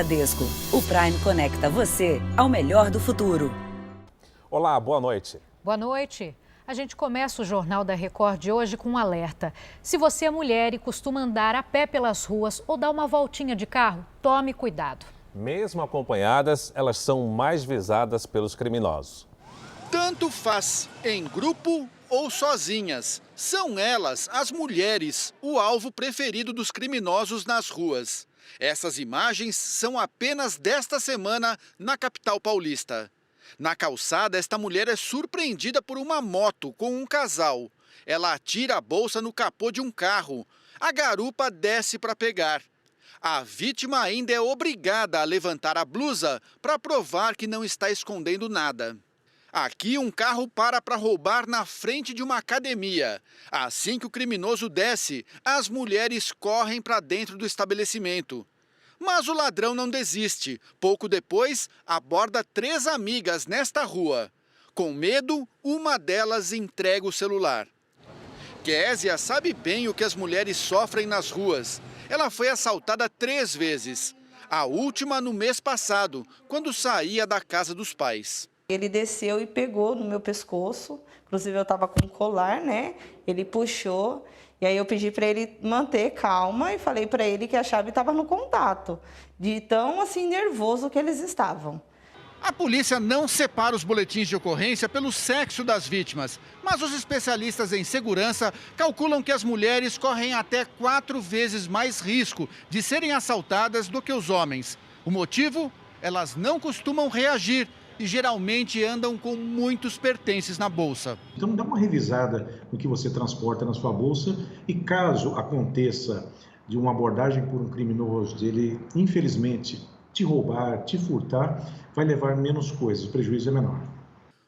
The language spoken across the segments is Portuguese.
Bradesco, o Prime conecta você ao melhor do futuro. Olá, boa noite. Boa noite. A gente começa o Jornal da Record de hoje com um alerta. Se você é mulher e costuma andar a pé pelas ruas ou dar uma voltinha de carro, tome cuidado. Mesmo acompanhadas, elas são mais visadas pelos criminosos. Tanto faz, em grupo ou sozinhas. São elas, as mulheres, o alvo preferido dos criminosos nas ruas. Essas imagens são apenas desta semana na capital paulista. Na calçada, esta mulher é surpreendida por uma moto com um casal. Ela atira a bolsa no capô de um carro. A garupa desce para pegar. A vítima ainda é obrigada a levantar a blusa para provar que não está escondendo nada. Aqui, um carro para roubar na frente de uma academia. Assim que o criminoso desce, as mulheres correm para dentro do estabelecimento. Mas o ladrão não desiste. Pouco depois, aborda 3 amigas nesta rua. Com medo, uma delas entrega o celular. Késia sabe bem o que as mulheres sofrem nas ruas. Ela foi assaltada 3 vezes. A última no mês passado, quando saía da casa dos pais. Ele desceu e pegou no meu pescoço, inclusive eu estava com um colar, né? Ele puxou, e aí eu pedi para ele manter calma e falei para ele que a chave estava no contato, de tão assim nervoso que eles estavam. A polícia não separa os boletins de ocorrência pelo sexo das vítimas, mas os especialistas em segurança calculam que as mulheres correm até 4 vezes mais risco de serem assaltadas do que os homens. O motivo? Elas não costumam reagir e geralmente andam com muitos pertences na bolsa. Então dá uma revisada no que você transporta na sua bolsa e caso aconteça de uma abordagem por um criminoso, dele infelizmente te roubar, te furtar, vai levar menos coisas, o prejuízo é menor.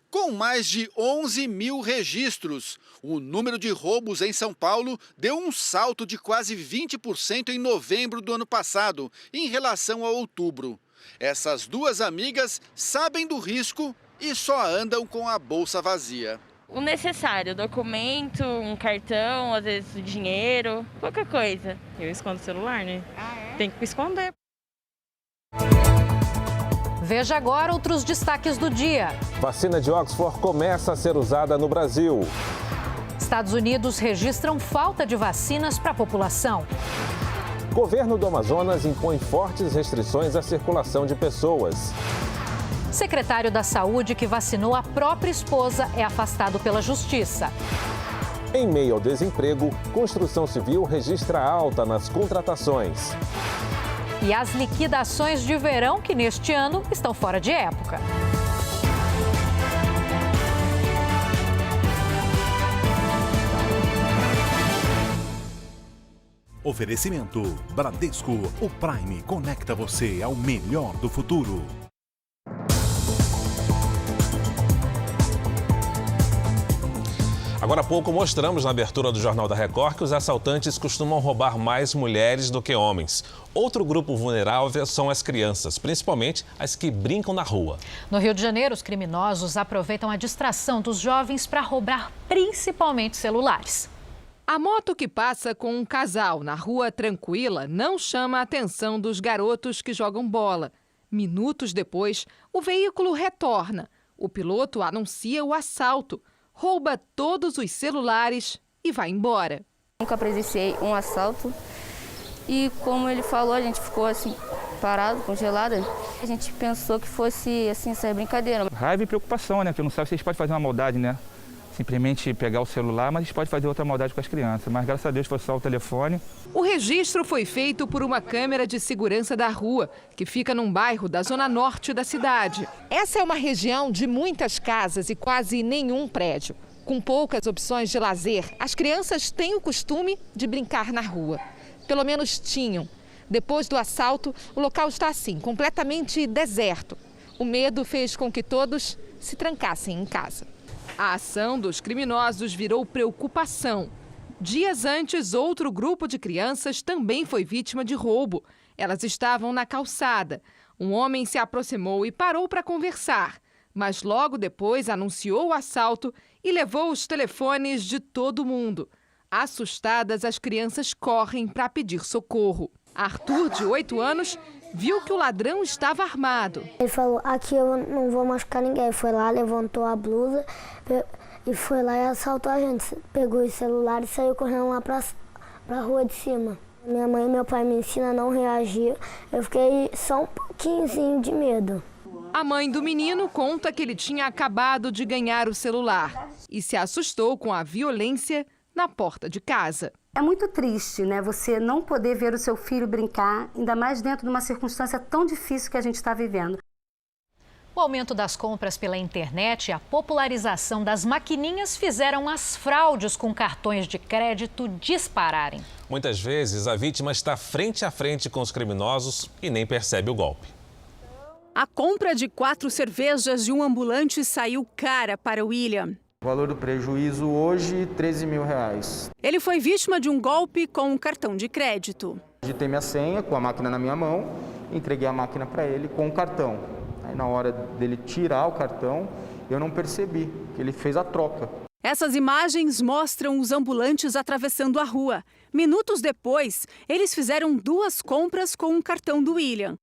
Com mais de 11 mil registros, o número de roubos em São Paulo deu um salto de quase 20% em novembro do ano passado, em relação a outubro. Essas 2 amigas sabem do risco e só andam com a bolsa vazia. O necessário, documento, um cartão, às vezes dinheiro, qualquer coisa. Eu escondo o celular, né? Tem que esconder. Veja agora outros destaques do dia. Vacina de Oxford começa a ser usada no Brasil. Estados Unidos registram falta de vacinas para a população. Governo do Amazonas impõe fortes restrições à circulação de pessoas. Secretário da Saúde que vacinou a própria esposa é afastado pela Justiça. Em meio ao desemprego, construção civil registra alta nas contratações. E as liquidações de verão que neste ano estão fora de época. Oferecimento Bradesco, o Prime conecta você ao melhor do futuro. Agora há pouco mostramos na abertura do Jornal da Record que os assaltantes costumam roubar mais mulheres do que homens. Outro grupo vulnerável são as crianças, principalmente as que brincam na rua. No Rio de Janeiro, os criminosos aproveitam a distração dos jovens para roubar principalmente celulares. A moto que passa com um casal na rua tranquila não chama a atenção dos garotos que jogam bola. Minutos depois, o veículo retorna. O piloto anuncia o assalto, rouba todos os celulares e vai embora. Nunca presenciei um assalto e, como ele falou, a gente ficou assim, parado, congelado. A gente pensou que fosse assim, essa brincadeira. Raiva e preocupação, né? Porque não sabe se eles podem fazer uma maldade, né? Simplesmente pegar o celular, mas a gente pode fazer outra maldade com as crianças. Mas graças a Deus foi só o telefone. O registro foi feito por uma câmera de segurança da rua, que fica num bairro da zona norte da cidade. Essa é uma região de muitas casas e quase nenhum prédio. Com poucas opções de lazer, as crianças têm o costume de brincar na rua. Pelo menos tinham. Depois do assalto, o local está assim, completamente deserto. O medo fez com que todos se trancassem em casa. A ação dos criminosos virou preocupação. Dias antes, outro grupo de crianças também foi vítima de roubo. Elas estavam na calçada. Um homem se aproximou e parou para conversar, mas logo depois anunciou o assalto e levou os telefones de todo mundo. Assustadas, as crianças correm para pedir socorro. Arthur, de 8 anos, viu que o ladrão estava armado. Ele falou, aqui eu não vou machucar ninguém. Foi lá, levantou a blusa e foi lá e assaltou a gente. Pegou o celular e saiu correndo lá para a rua de cima. Minha mãe e meu pai me ensinam a não reagir. Eu fiquei só um pouquinho de medo. A mãe do menino conta que ele tinha acabado de ganhar o celular e se assustou com a violência na porta de casa. É muito triste, né? Você não poder ver o seu filho brincar, ainda mais dentro de uma circunstância tão difícil que a gente está vivendo. O aumento das compras pela internet e a popularização das maquininhas fizeram as fraudes com cartões de crédito dispararem. Muitas vezes a vítima está frente a frente com os criminosos e nem percebe o golpe. A compra de 4 cervejas de um ambulante saiu cara para William. O valor do prejuízo hoje, R$13 mil. Ele foi vítima de um golpe com um cartão de crédito. Digitei minha senha com a máquina na minha mão, entreguei a máquina para ele com o cartão. Aí na hora dele tirar o cartão, eu não percebi que ele fez a troca. Essas imagens mostram os ambulantes atravessando a rua. Minutos depois, eles fizeram 2 compras com um cartão do William.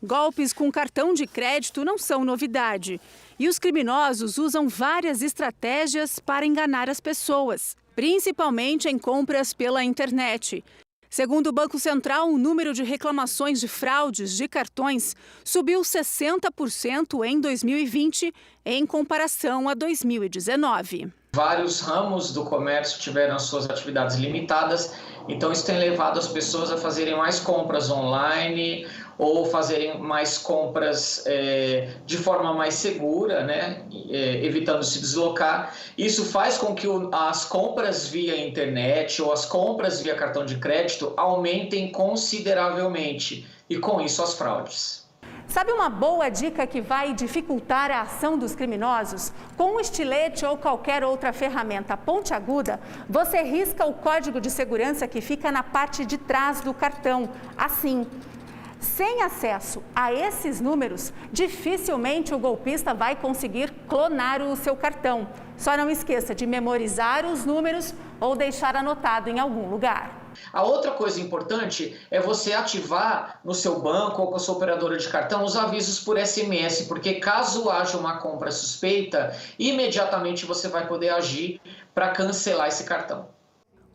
Golpes com cartão de crédito não são novidade. E os criminosos usam várias estratégias para enganar as pessoas, principalmente em compras pela internet. Segundo o Banco Central, o número de reclamações de fraudes de cartões subiu 60% em 2020, em comparação a 2019. Vários ramos do comércio tiveram as suas atividades limitadas, então isso tem levado as pessoas a fazerem mais compras online ou fazerem mais compras de forma mais segura, né? Evitando se deslocar. Isso faz com que as compras via internet ou as compras via cartão de crédito aumentem consideravelmente e com isso as fraudes. Sabe uma boa dica que vai dificultar a ação dos criminosos? Com um estilete ou qualquer outra ferramenta pontiaguda, você risca o código de segurança que fica na parte de trás do cartão, assim. Sem acesso a esses números, dificilmente o golpista vai conseguir clonar o seu cartão. Só não esqueça de memorizar os números ou deixar anotado em algum lugar. A outra coisa importante é você ativar no seu banco ou com a sua operadora de cartão os avisos por SMS, porque caso haja uma compra suspeita, imediatamente você vai poder agir para cancelar esse cartão.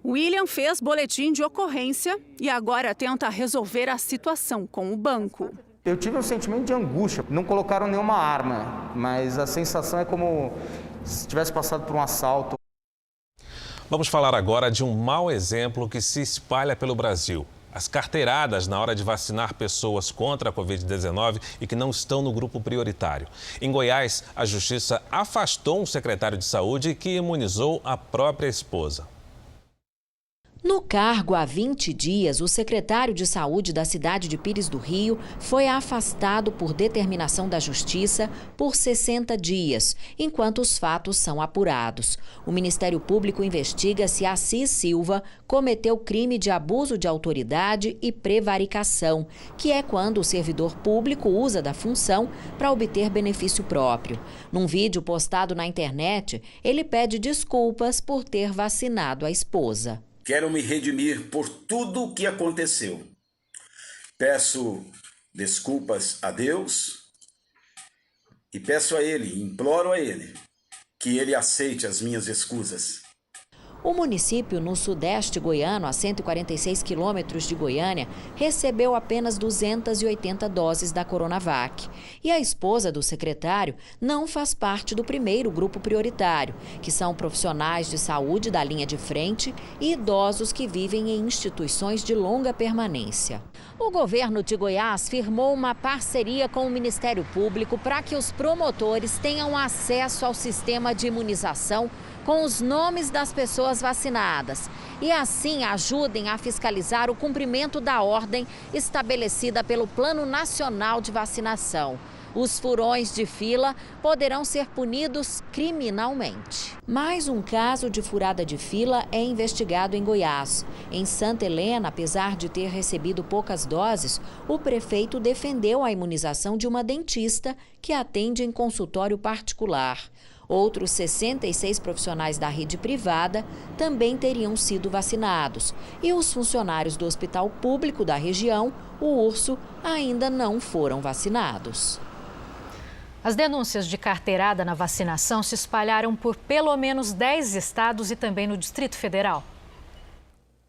William fez boletim de ocorrência e agora tenta resolver a situação com o banco. Eu tive um sentimento de angústia. Não colocaram nenhuma arma, mas a sensação é como se tivesse passado por um assalto. Vamos falar agora de um mau exemplo que se espalha pelo Brasil. As carteiradas na hora de vacinar pessoas contra a Covid-19 e que não estão no grupo prioritário. Em Goiás, a Justiça afastou um secretário de saúde que imunizou a própria esposa. No cargo há 20 dias, o secretário de Saúde da cidade de Pires do Rio foi afastado por determinação da Justiça por 60 dias, enquanto os fatos são apurados. O Ministério Público investiga se Assis Silva cometeu crime de abuso de autoridade e prevaricação, que é quando o servidor público usa da função para obter benefício próprio. Num vídeo postado na internet, ele pede desculpas por ter vacinado a esposa. Quero me redimir por tudo o que aconteceu. Peço desculpas a Deus e peço a Ele, imploro a Ele, que Ele aceite as minhas escusas. O município no sudeste goiano, a 146 quilômetros de Goiânia, recebeu apenas 280 doses da Coronavac. E a esposa do secretário não faz parte do primeiro grupo prioritário, que são profissionais de saúde da linha de frente e idosos que vivem em instituições de longa permanência. O governo de Goiás firmou uma parceria com o Ministério Público para que os promotores tenham acesso ao sistema de imunização com os nomes das pessoas vacinadas e assim ajudem a fiscalizar o cumprimento da ordem estabelecida pelo Plano Nacional de Vacinação. Os furões de fila poderão ser punidos criminalmente. Mais um caso de furada de fila é investigado em Goiás. Em Santa Helena, apesar de ter recebido poucas doses, o prefeito defendeu a imunização de uma dentista que atende em consultório particular. Outros 66 profissionais da rede privada também teriam sido vacinados. E os funcionários do hospital público da região, o Urso, ainda não foram vacinados. As denúncias de carteirada na vacinação se espalharam por pelo menos 10 estados e também no Distrito Federal.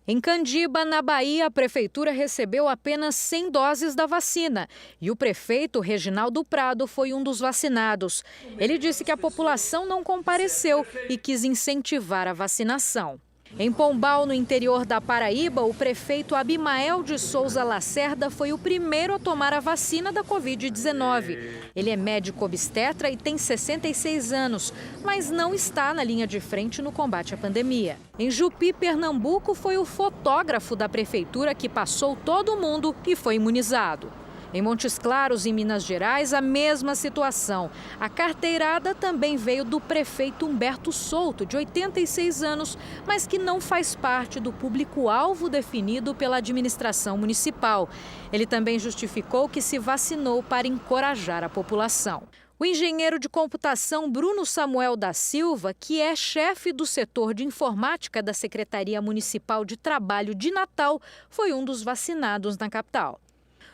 Em Candiba, na Bahia, a prefeitura recebeu apenas 100 doses da vacina e o prefeito Reginaldo Prado foi um dos vacinados. Ele disse que a população não compareceu e quis incentivar a vacinação. Em Pombal, no interior da Paraíba, o prefeito Abimael de Souza Lacerda foi o primeiro a tomar a vacina da Covid-19. Ele é médico obstetra e tem 66 anos, mas não está na linha de frente no combate à pandemia. Em Jupi, Pernambuco, foi o fotógrafo da prefeitura que passou todo mundo e foi imunizado. Em Montes Claros, em Minas Gerais, a mesma situação. A carteirada também veio do prefeito Humberto Souto, de 86 anos, mas que não faz parte do público-alvo definido pela administração municipal. Ele também justificou que se vacinou para encorajar a população. O engenheiro de computação Bruno Samuel da Silva, que é chefe do setor de informática da Secretaria Municipal de Trabalho de Natal, foi um dos vacinados na capital.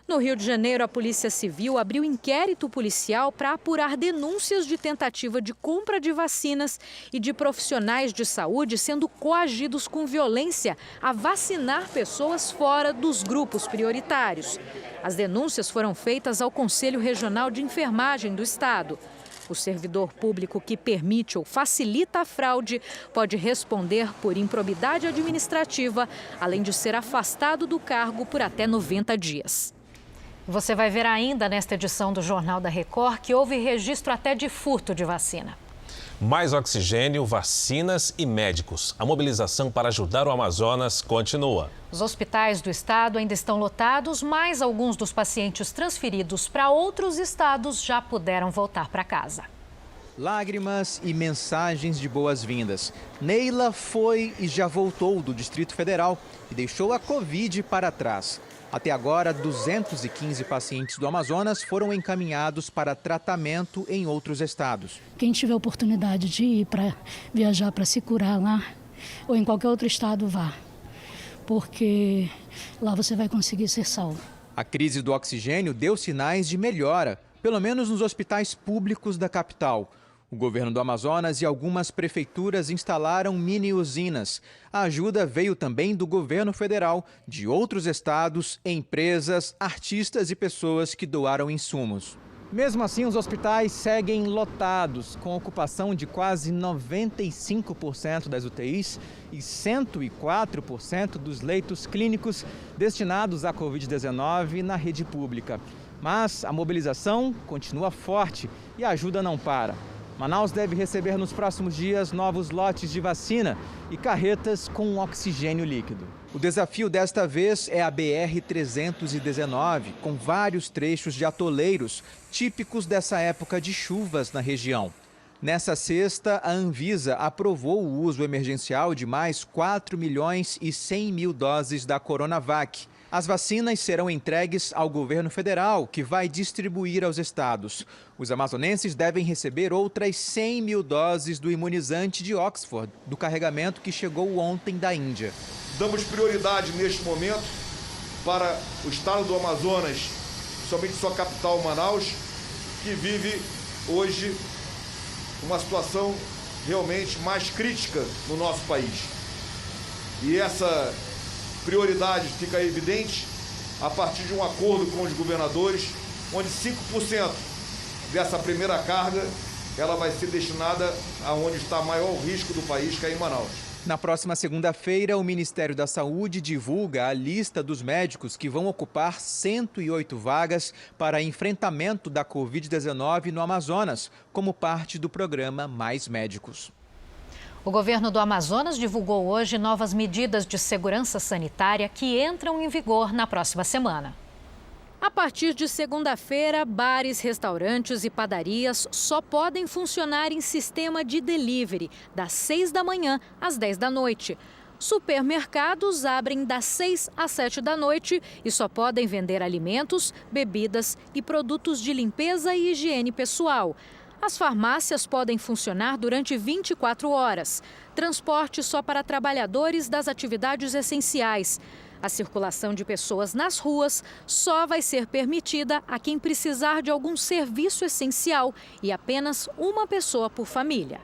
No Rio de Janeiro, a Polícia Civil abriu inquérito policial para apurar denúncias de tentativa de compra de vacinas e de profissionais de saúde sendo coagidos com violência a vacinar pessoas fora dos grupos prioritários. As denúncias foram feitas ao Conselho Regional de Enfermagem do Estado. O servidor público que permite ou facilita a fraude pode responder por improbidade administrativa, além de ser afastado do cargo por até 90 dias. Você vai ver ainda nesta edição do Jornal da Record que houve registro até de furto de vacina. Mais oxigênio, vacinas e médicos. A mobilização para ajudar o Amazonas continua. Os hospitais do estado ainda estão lotados, mas alguns dos pacientes transferidos para outros estados já puderam voltar para casa. Lágrimas e mensagens de boas-vindas. Neila foi e já voltou do Distrito Federal e deixou a Covid para trás. Até agora, 215 pacientes do Amazonas foram encaminhados para tratamento em outros estados. Quem tiver oportunidade de ir para viajar para se curar lá ou em qualquer outro estado, vá, porque lá você vai conseguir ser salvo. A crise do oxigênio deu sinais de melhora, pelo menos nos hospitais públicos da capital. O governo do Amazonas e algumas prefeituras instalaram mini-usinas. A ajuda veio também do governo federal, de outros estados, empresas, artistas e pessoas que doaram insumos. Mesmo assim, os hospitais seguem lotados, com ocupação de quase 95% das UTIs e 104% dos leitos clínicos destinados à Covid-19 na rede pública. Mas a mobilização continua forte e a ajuda não para. Manaus deve receber nos próximos dias novos lotes de vacina e carretas com oxigênio líquido. O desafio desta vez é a BR-319, com vários trechos de atoleiros, típicos dessa época de chuvas na região. Nessa sexta, a Anvisa aprovou o uso emergencial de mais 4 milhões e 100 mil doses da Coronavac. As vacinas serão entregues ao governo federal, que vai distribuir aos estados. Os amazonenses devem receber outras 100 mil doses do imunizante de Oxford, do carregamento que chegou ontem da Índia. Damos prioridade neste momento para o estado do Amazonas, somente sua capital, Manaus, que vive hoje uma situação realmente mais crítica no nosso país. E essa prioridade fica evidente a partir de um acordo com os governadores, onde 5% dessa primeira carga ela vai ser destinada aonde está maior risco do país, que é em Manaus. Na próxima segunda-feira, o Ministério da Saúde divulga a lista dos médicos que vão ocupar 108 vagas para enfrentamento da Covid-19 no Amazonas, como parte do programa Mais Médicos. O governo do Amazonas divulgou hoje novas medidas de segurança sanitária que entram em vigor na próxima semana. A partir de segunda-feira, bares, restaurantes e padarias só podem funcionar em sistema de delivery, das 6 da manhã às 10 da noite. Supermercados abrem das 6 às 7 da noite e só podem vender alimentos, bebidas e produtos de limpeza e higiene pessoal. As farmácias podem funcionar durante 24 horas. Transporte só para trabalhadores das atividades essenciais. A circulação de pessoas nas ruas só vai ser permitida a quem precisar de algum serviço essencial e apenas uma pessoa por família.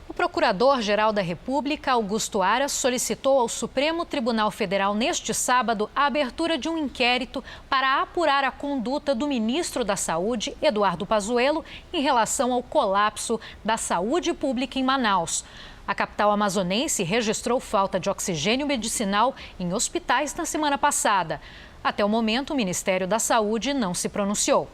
O Procurador-Geral da República, Augusto Aras, solicitou ao Supremo Tribunal Federal neste sábado a abertura de um inquérito para apurar a conduta do ministro da Saúde, Eduardo Pazuello, em relação ao colapso da saúde pública em Manaus. A capital amazonense registrou falta de oxigênio medicinal em hospitais na semana passada. Até o momento, o Ministério da Saúde não se pronunciou.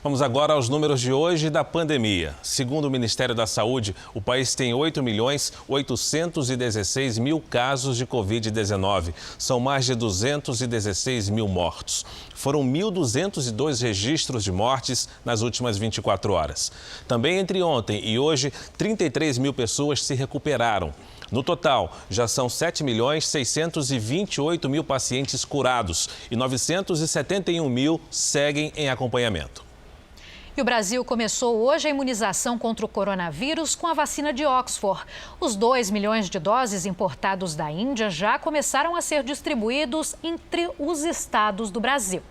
Vamos agora aos números de hoje da pandemia. Segundo o Ministério da Saúde, o país tem 8.816.000 casos de Covid-19. São mais de 216 mil mortos. Foram 1.202 registros de mortes nas últimas 24 horas. Também entre ontem e hoje, 33 mil pessoas se recuperaram. No total, já são 7.628.000 pacientes curados e 971 mil seguem em acompanhamento. E o Brasil começou hoje a imunização contra o coronavírus com a vacina de Oxford. Os 2 milhões de doses importados da Índia já começaram a ser distribuídos entre os estados do Brasil.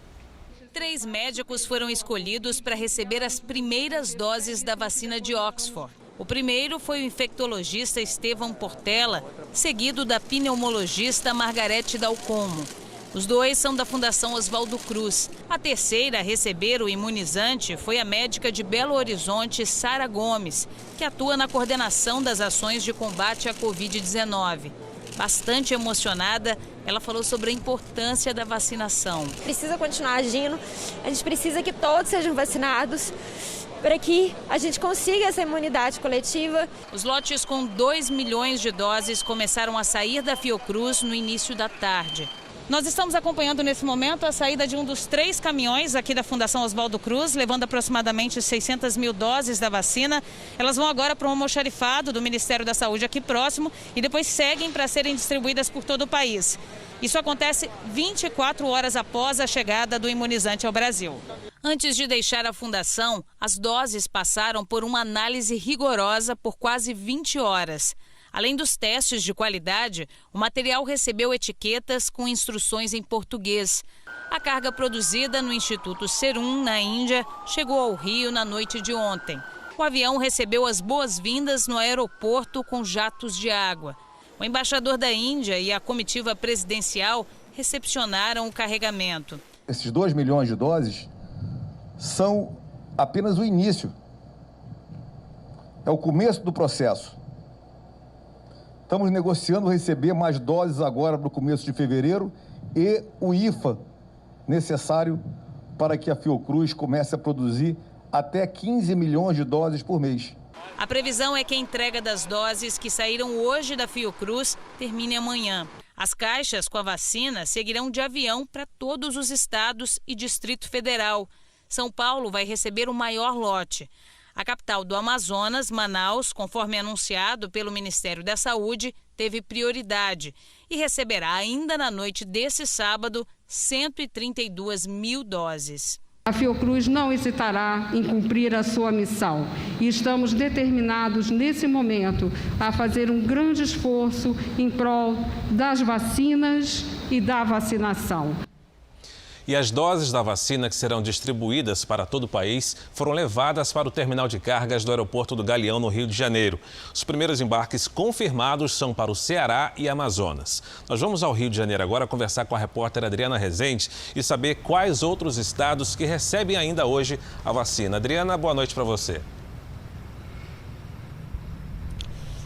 3 médicos foram escolhidos para receber as primeiras doses da vacina de Oxford. O primeiro foi o infectologista Estevão Portela, seguido da pneumologista Margarete Dalcomo. Os 2 são da Fundação Oswaldo Cruz. A terceira a receber o imunizante foi a médica de Belo Horizonte, Sara Gomes, que atua na coordenação das ações de combate à Covid-19. Bastante emocionada, ela falou sobre a importância da vacinação. Precisa continuar agindo, a gente precisa que todos sejam vacinados para que a gente consiga essa imunidade coletiva. Os lotes com 2 milhões de doses começaram a sair da Fiocruz no início da tarde. Nós estamos acompanhando nesse momento a saída de um dos 3 caminhões aqui da Fundação Oswaldo Cruz, levando aproximadamente 600 mil doses da vacina. Elas vão agora para um almoxarifado do Ministério da Saúde aqui próximo e depois seguem para serem distribuídas por todo o país. Isso acontece 24 horas após a chegada do imunizante ao Brasil. Antes de deixar a fundação, as doses passaram por uma análise rigorosa por quase 20 horas. Além dos testes de qualidade, o material recebeu etiquetas com instruções em português. A carga produzida no Instituto Serum, na Índia, chegou ao Rio na noite de ontem. O avião recebeu as boas-vindas no aeroporto com jatos de água. O embaixador da Índia e a comitiva presidencial recepcionaram o carregamento. Esses 2 milhões de doses são apenas o início. É o começo do processo. Estamos negociando receber mais doses agora no começo de fevereiro e o IFA necessário para que a Fiocruz comece a produzir até 15 milhões de doses por mês. A previsão é que a entrega das doses que saíram hoje da Fiocruz termine amanhã. As caixas com a vacina seguirão de avião para todos os estados e Distrito Federal. São Paulo vai receber o maior lote. A capital do Amazonas, Manaus, conforme anunciado pelo Ministério da Saúde, teve prioridade e receberá ainda na noite desse sábado 132 mil doses. A Fiocruz não hesitará em cumprir a sua missão e estamos determinados nesse momento a fazer um grande esforço em prol das vacinas e da vacinação. E as doses da vacina que serão distribuídas para todo o país foram levadas para o terminal de cargas do aeroporto do Galeão, no Rio de Janeiro. Os primeiros embarques confirmados são para o Ceará e Amazonas. Nós vamos ao Rio de Janeiro agora conversar com a repórter Adriana Rezende e saber quais outros estados que recebem ainda hoje a vacina. Adriana, boa noite para você.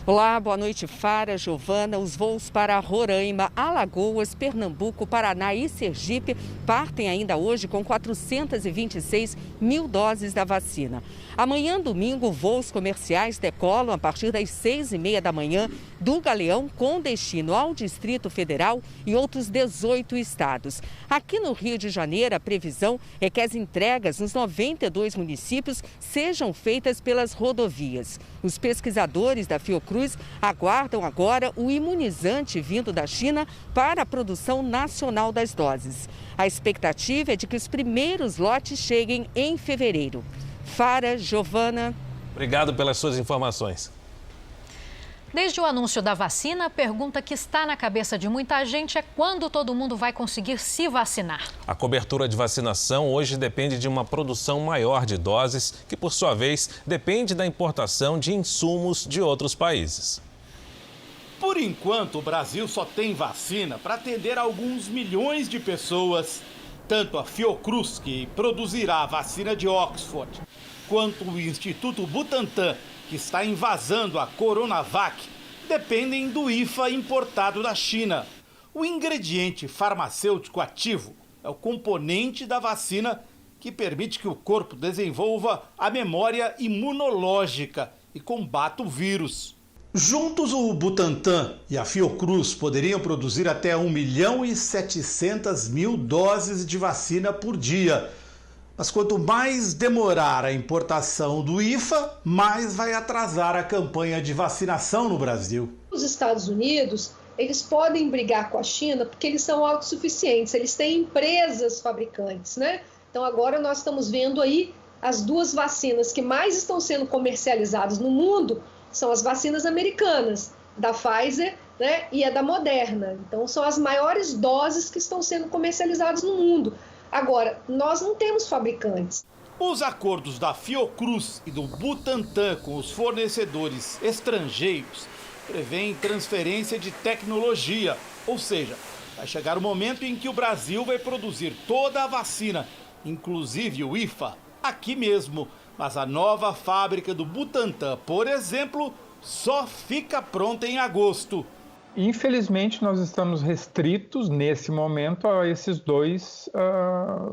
Olá, boa noite, Fara, Giovana. Os voos para Roraima, Alagoas, Pernambuco, Paraná e Sergipe partem ainda hoje com 426 mil doses da vacina. Amanhã, domingo, voos comerciais decolam a partir das 6h30 da manhã do Galeão com destino ao Distrito Federal e outros 18 estados. Aqui no Rio de Janeiro, a previsão é que as entregas nos 92 municípios sejam feitas pelas rodovias. Os pesquisadores da Fiocruz aguardam agora o imunizante vindo da China para a produção nacional das doses. A expectativa é de que os primeiros lotes cheguem em fevereiro. Fara, Giovana. Obrigado pelas suas informações. Desde o anúncio da vacina, a pergunta que está na cabeça de muita gente é quando todo mundo vai conseguir se vacinar. A cobertura de vacinação hoje depende de uma produção maior de doses, que, por sua vez, depende da importação de insumos de outros países. Por enquanto, o Brasil só tem vacina para atender alguns milhões de pessoas. Tanto a Fiocruz, que produzirá a vacina de Oxford, quanto o Instituto Butantan, que está invasando a Coronavac, dependem do IFA importado da China. O ingrediente farmacêutico ativo é o componente da vacina que permite que o corpo desenvolva a memória imunológica e combata o vírus. Juntos, o Butantan e a Fiocruz poderiam produzir até 1.700.000 doses de vacina por dia. Mas quanto mais demorar a importação do IFA, mais vai atrasar a campanha de vacinação no Brasil. Os Estados Unidos, eles podem brigar com a China porque eles são autossuficientes, eles têm empresas fabricantes, né? Então agora nós estamos vendo aí as duas vacinas que mais estão sendo comercializadas no mundo são as vacinas americanas, da Pfizer, né, e a da Moderna. Então são as maiores doses que estão sendo comercializadas no mundo. Agora, nós não temos fabricantes. Os acordos da Fiocruz e do Butantan com os fornecedores estrangeiros prevêem transferência de tecnologia, ou seja, vai chegar o momento em que o Brasil vai produzir toda a vacina, inclusive o IFA, aqui mesmo. Mas a nova fábrica do Butantan, por exemplo, só fica pronta em agosto. Infelizmente, nós estamos restritos, nesse momento, a esses dois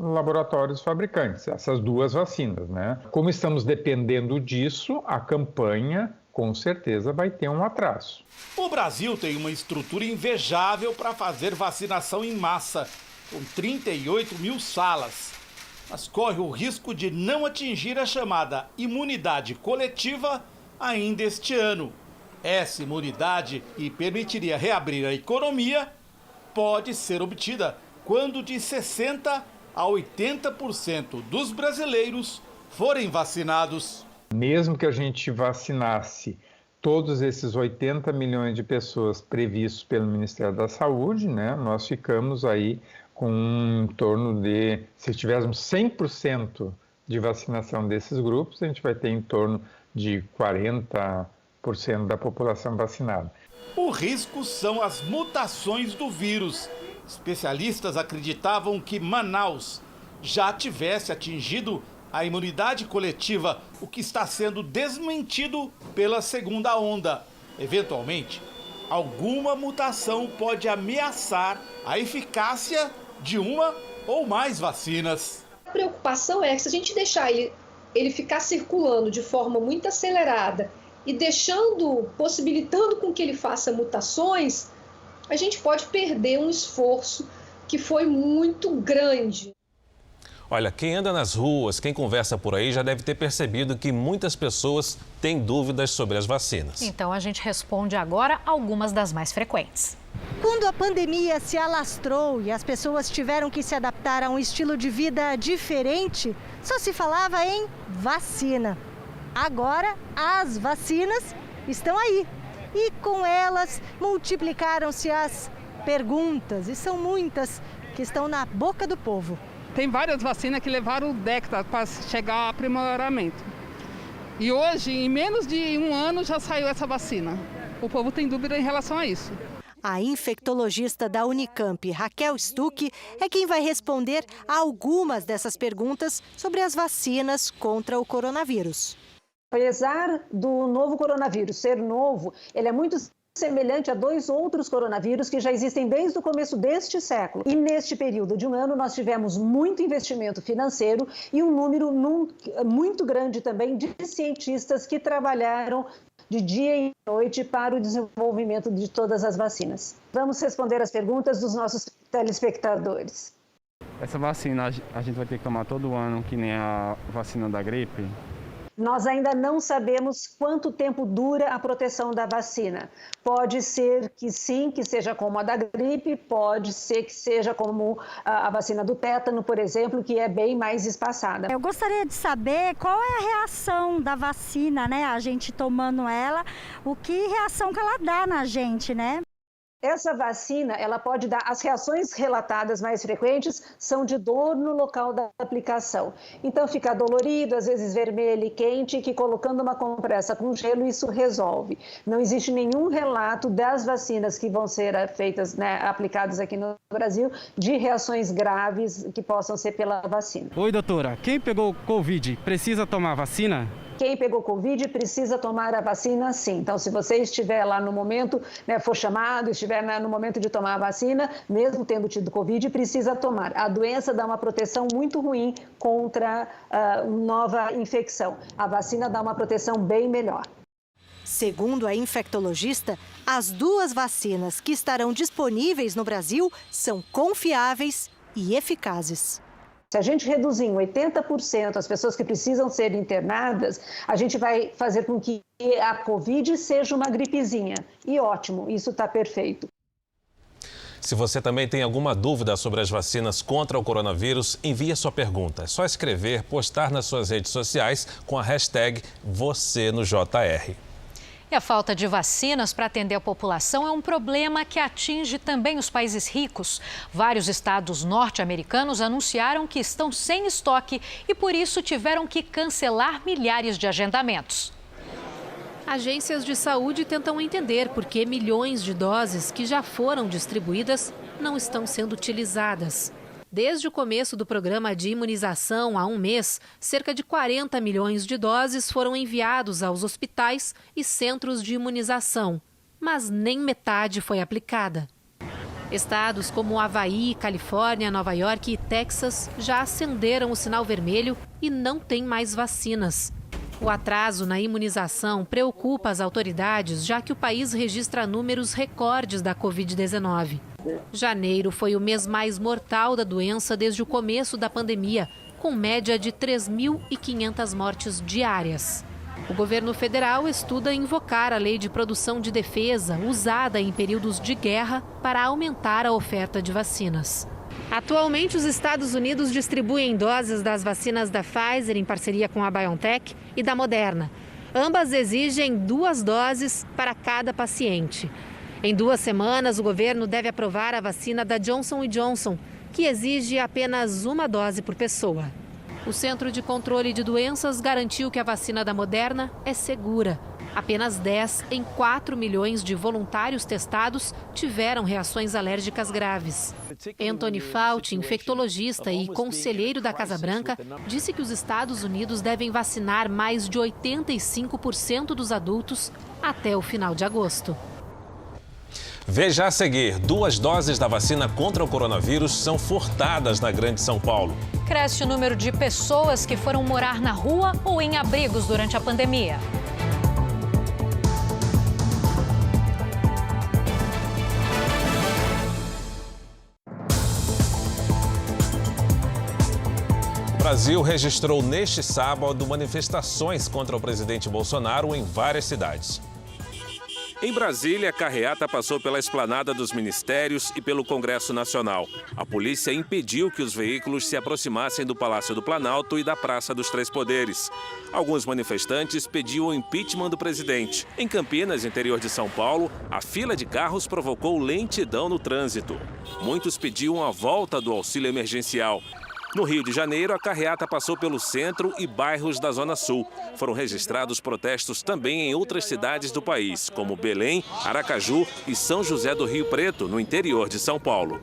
laboratórios fabricantes, essas duas vacinas, né? Como estamos dependendo disso, a campanha, com certeza, vai ter um atraso. O Brasil tem uma estrutura invejável para fazer vacinação em massa, com 38.000 salas. Mas corre o risco de não atingir a chamada imunidade coletiva ainda este ano. Essa imunidade, que permitiria reabrir a economia, pode ser obtida quando de 60% a 80% dos brasileiros forem vacinados. Mesmo que a gente vacinasse todos esses 80 milhões de pessoas previstos pelo Ministério da Saúde, né, nós ficamos aí com em torno de, se tivéssemos 100% de vacinação desses grupos, a gente vai ter em torno de 40% da população vacinada. O risco são as mutações do vírus. Especialistas acreditavam que Manaus já tivesse atingido a imunidade coletiva, o que está sendo desmentido pela segunda onda. Eventualmente, alguma mutação pode ameaçar a eficácia de uma ou mais vacinas. A preocupação é que se a gente deixar ele ficar circulando de forma muito acelerada e possibilitando com que ele faça mutações, a gente pode perder um esforço que foi muito grande. Olha, quem anda nas ruas, quem conversa por aí já deve ter percebido que muitas pessoas têm dúvidas sobre as vacinas. Então a gente responde agora algumas das mais frequentes. Quando a pandemia se alastrou e as pessoas tiveram que se adaptar a um estilo de vida diferente, só se falava em vacina. Agora, as vacinas estão aí e com elas multiplicaram-se as perguntas, e são muitas que estão na boca do povo. Tem várias vacinas que levaram décadas para chegar ao aprimoramento. E hoje, em menos de um ano, já saiu essa vacina. O povo tem dúvida em relação a isso. A infectologista da Unicamp, Raquel Stuck, é quem vai responder a algumas dessas perguntas sobre as vacinas contra o coronavírus. Apesar do novo coronavírus ser novo, ele é muito semelhante a dois outros coronavírus que já existem desde o começo deste século. E neste período de um ano nós tivemos muito investimento financeiro e um número muito grande também de cientistas que trabalharam de dia e noite para o desenvolvimento de todas as vacinas. Vamos responder as perguntas dos nossos telespectadores. Essa vacina a gente vai ter que tomar todo ano, que nem a vacina da gripe? Nós ainda não sabemos quanto tempo dura a proteção da vacina. Pode ser que sim, que seja como a da gripe, pode ser que seja como a vacina do tétano, por exemplo, que é bem mais espaçada. Eu gostaria de saber qual é a reação da vacina, né? A gente tomando ela, que reação que ela dá na gente, né? Essa vacina, ela pode dar, as reações relatadas mais frequentes são de dor no local da aplicação. Então fica dolorido, às vezes vermelho e quente, que colocando uma compressa com gelo isso resolve. Não existe nenhum relato das vacinas que vão ser feitas, né, aplicadas aqui no Brasil, de reações graves que possam ser pela vacina. Oi, doutora, quem pegou Covid precisa tomar vacina? Quem pegou Covid precisa tomar a vacina, sim. Então, se você estiver lá no momento, né, for chamado, estiver no momento de tomar a vacina, mesmo tendo tido Covid, precisa tomar. A doença dá uma proteção muito ruim contra nova infecção. A vacina dá uma proteção bem melhor. Segundo a infectologista, as 2 vacinas que estarão disponíveis no Brasil são confiáveis e eficazes. Se a gente reduzir em 80% as pessoas que precisam ser internadas, a gente vai fazer com que a Covid seja uma gripezinha. E ótimo, isso está perfeito. Se você também tem alguma dúvida sobre as vacinas contra o coronavírus, envie a sua pergunta. É só escrever, postar nas suas redes sociais com a hashtag #VocêNoJR. E a falta de vacinas para atender a população é um problema que atinge também os países ricos. Vários estados norte-americanos anunciaram que estão sem estoque e, por isso, tiveram que cancelar milhares de agendamentos. Agências de saúde tentam entender por que milhões de doses que já foram distribuídas não estão sendo utilizadas. Desde o começo do programa de imunização há um mês, cerca de 40 milhões de doses foram enviados aos hospitais e centros de imunização, mas nem metade foi aplicada. Estados como Havaí, Califórnia, Nova York e Texas já acenderam o sinal vermelho e não têm mais vacinas. O atraso na imunização preocupa as autoridades, já que o país registra números recordes da Covid-19. Janeiro foi o mês mais mortal da doença desde o começo da pandemia, com média de 3.500 mortes diárias. O governo federal estuda invocar a lei de produção de defesa, usada em períodos de guerra, para aumentar a oferta de vacinas. Atualmente, os Estados Unidos distribuem doses das vacinas da Pfizer em parceria com a BioNTech e da Moderna. Ambas exigem 2 doses para cada paciente. Em 2 semanas, o governo deve aprovar a vacina da Johnson & Johnson, que exige apenas 1 dose por pessoa. O Centro de Controle de Doenças garantiu que a vacina da Moderna é segura. Apenas 10 em 4 milhões de voluntários testados tiveram reações alérgicas graves. Anthony Fauci, infectologista e conselheiro da Casa Branca, disse que os Estados Unidos devem vacinar mais de 85% dos adultos até o final de agosto. Veja a seguir, 2 doses da vacina contra o coronavírus são furtadas na Grande São Paulo. Cresce o número de pessoas que foram morar na rua ou em abrigos durante a pandemia. O Brasil registrou neste sábado manifestações contra o presidente Bolsonaro em várias cidades. Em Brasília, a carreata passou pela esplanada dos ministérios e pelo Congresso Nacional. A polícia impediu que os veículos se aproximassem do Palácio do Planalto e da Praça dos Três Poderes. Alguns manifestantes pediam o impeachment do presidente. Em Campinas, interior de São Paulo, a fila de carros provocou lentidão no trânsito. Muitos pediam a volta do auxílio emergencial. No Rio de Janeiro, a carreata passou pelo centro e bairros da Zona Sul. Foram registrados protestos também em outras cidades do país, como Belém, Aracaju e São José do Rio Preto, no interior de São Paulo.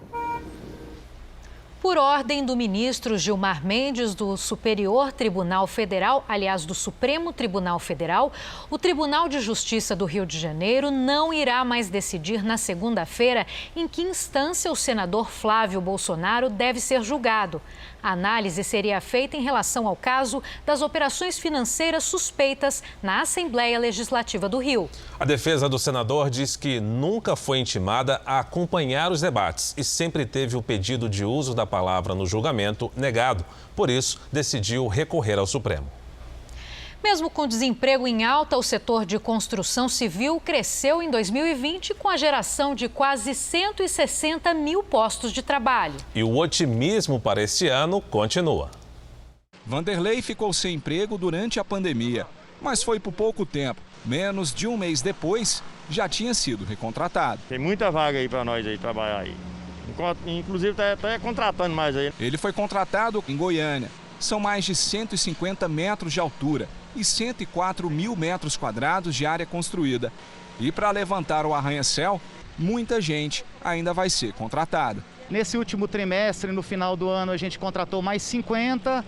Por ordem do ministro Gilmar Mendes, do Superior Tribunal Federal, aliás, do Supremo Tribunal Federal, o Tribunal de Justiça do Rio de Janeiro não irá mais decidir na segunda-feira em que instância o senador Flávio Bolsonaro deve ser julgado. A análise seria feita em relação ao caso das operações financeiras suspeitas na Assembleia Legislativa do Rio. A defesa do senador diz que nunca foi intimada a acompanhar os debates e sempre teve o pedido de uso da palavra no julgamento negado. Por isso, decidiu recorrer ao Supremo. Mesmo com desemprego em alta, o setor de construção civil cresceu em 2020 com a geração de quase 160 mil postos de trabalho. E o otimismo para este ano continua. Vanderlei ficou sem emprego durante a pandemia, mas foi por pouco tempo. Menos de um mês depois, já tinha sido recontratado. Tem muita vaga aí para nós aí trabalhar aí. Inclusive está até contratando mais aí. Ele foi contratado em Goiânia. São mais de 150 metros de altura e 104 mil metros quadrados de área construída. E para levantar o arranha-céu, muita gente ainda vai ser contratada. Nesse último trimestre, no final do ano, a gente contratou mais 50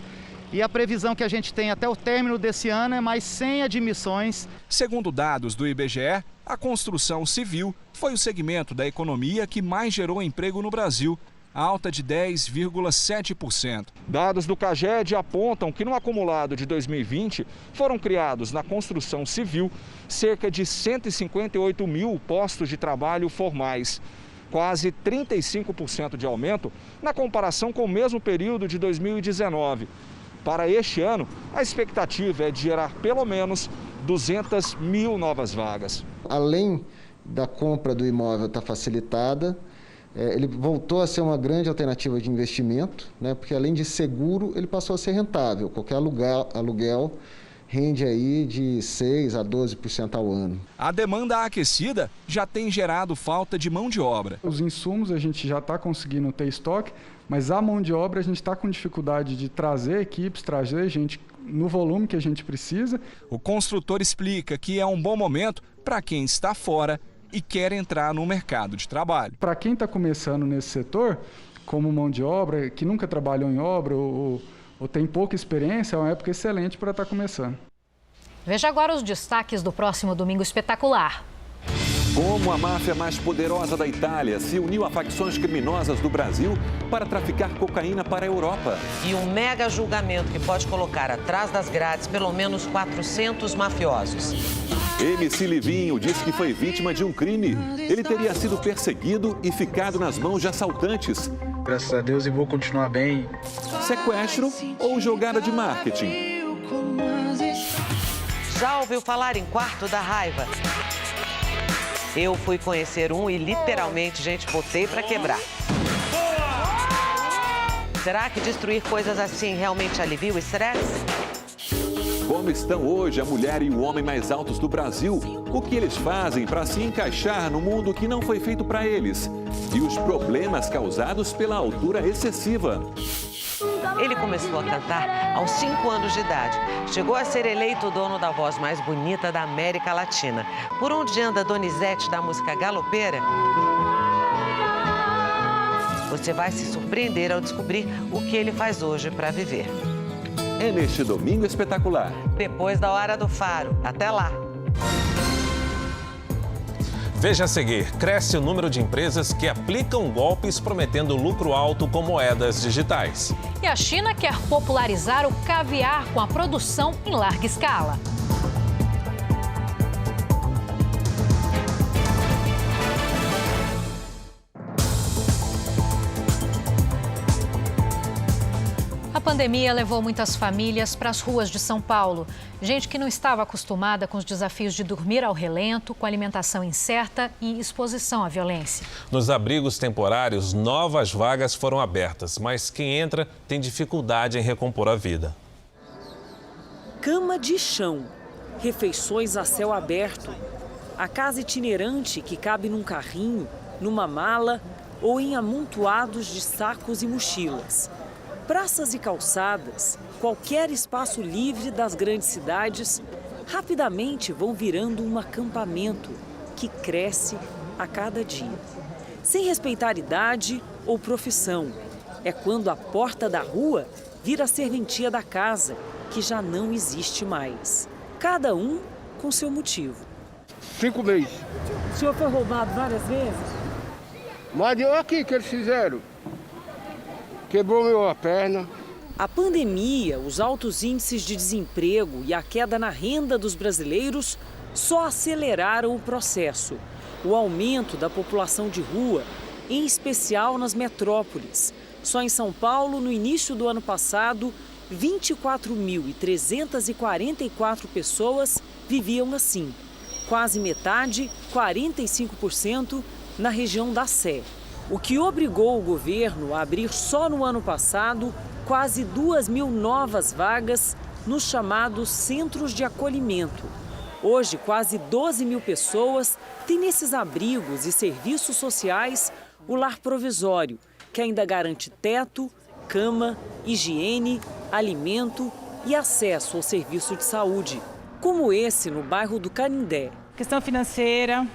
e a previsão que a gente tem até o término desse ano é mais 100 admissões. Segundo dados do IBGE, a construção civil foi o segmento da economia que mais gerou emprego no Brasil, alta de 10,7%. Dados do CAGED apontam que no acumulado de 2020 foram criados na construção civil cerca de 158 mil postos de trabalho formais, quase 35% de aumento na comparação com o mesmo período de 2019. Para este ano, a expectativa é de gerar pelo menos 200 mil novas vagas. Além da compra do imóvel estar facilitada, ele voltou a ser uma grande alternativa de investimento, né? Porque além de seguro, ele passou a ser rentável. Qualquer aluguel rende aí de 6% a 12% ao ano. A demanda aquecida já tem gerado falta de mão de obra. Os insumos a gente já está conseguindo ter estoque, mas a mão de obra a gente está com dificuldade de trazer equipes, trazer gente no volume que a gente precisa. O construtor explica que é um bom momento para quem está fora e quer entrar no mercado de trabalho. Para quem está começando nesse setor, como mão de obra, que nunca trabalhou em obra ou tem pouca experiência, é uma época excelente para estar começando. Veja agora os destaques do próximo Domingo Espetacular. Como a máfia mais poderosa da Itália se uniu a facções criminosas do Brasil para traficar cocaína para a Europa. E um mega julgamento que pode colocar atrás das grades pelo menos 400 mafiosos. MC Livinho disse que foi vítima de um crime. Ele teria sido perseguido e ficado nas mãos de assaltantes. Graças a Deus, e vou continuar bem. Sequestro ou jogada de marketing? Já ouviu falar em quarto da raiva? Eu fui conhecer um e literalmente, gente, botei pra quebrar. Será que destruir coisas assim realmente alivia o estresse? Como estão hoje a mulher e o homem mais altos do Brasil? O que eles fazem para se encaixar no mundo que não foi feito para eles? E os problemas causados pela altura excessiva? Ele começou a cantar aos 5 anos de idade. Chegou a ser eleito o dono da voz mais bonita da América Latina. Por onde anda Donizete da música galopeira? Você vai se surpreender ao descobrir o que ele faz hoje para viver. É neste Domingo Espetacular. Depois da Hora do Faro. Até lá! Veja a seguir, cresce o número de empresas que aplicam golpes prometendo lucro alto com moedas digitais. E a China quer popularizar o caviar com a produção em larga escala. A pandemia levou muitas famílias para as ruas de São Paulo. Gente que não estava acostumada com os desafios de dormir ao relento, com alimentação incerta e exposição à violência. Nos abrigos temporários, novas vagas foram abertas, mas quem entra tem dificuldade em recompor a vida. Cama de chão, refeições a céu aberto, a casa itinerante que cabe num carrinho, numa mala ou em amontoados de sacos e mochilas. Praças e calçadas, qualquer espaço livre das grandes cidades, rapidamente vão virando um acampamento que cresce a cada dia. Sem respeitar idade ou profissão. É quando a porta da rua vira a serventia da casa, que já não existe mais. Cada um com seu motivo. 5 meses. O senhor foi roubado várias vezes? Mas olha aqui que eles fizeram. Quebrou minha perna. A pandemia, os altos índices de desemprego e a queda na renda dos brasileiros só aceleraram o processo. O aumento da população de rua, em especial nas metrópoles. Só em São Paulo, no início do ano passado, 24.344 pessoas viviam assim. Quase metade, 45%, na região da Sé. O que obrigou o governo a abrir só no ano passado quase 2.000 novas vagas nos chamados centros de acolhimento. Hoje, quase 12.000 pessoas têm nesses abrigos e serviços sociais o lar provisório, que ainda garante teto, cama, higiene, alimento e acesso ao serviço de saúde, como esse no bairro do Canindé. Questão financeira,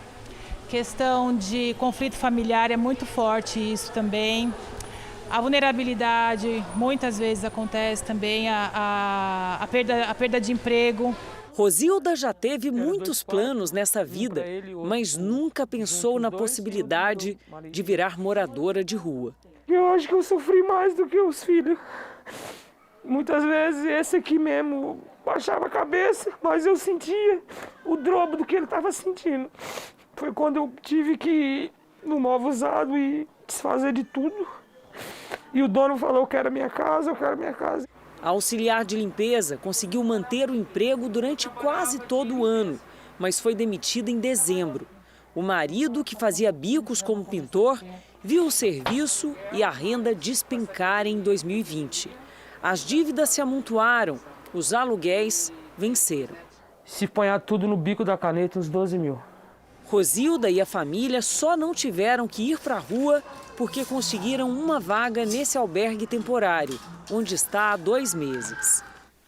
questão de conflito familiar é muito forte isso também. A vulnerabilidade muitas vezes acontece também, a perda de emprego. Rosilda já teve muitos planos nessa vida, mas nunca pensou na possibilidade de virar moradora de rua. Eu acho que eu sofri mais do que os filhos. Muitas vezes esse aqui mesmo baixava a cabeça, mas eu sentia o dobro do que ele estava sentindo. Foi quando eu tive que ir no Novo Usado e desfazer de tudo. E o dono falou, eu quero a minha casa, eu quero a minha casa. A auxiliar de limpeza conseguiu manter o emprego durante quase todo o ano, mas foi demitida em dezembro. O marido, que fazia bicos como pintor, viu o serviço e a renda despencarem em 2020. As dívidas se amontoaram, os aluguéis venceram. Se ponhar tudo no bico da caneta, uns 12 mil. Rosilda e a família só não tiveram que ir para a rua porque conseguiram uma vaga nesse albergue temporário, onde está há 2 meses.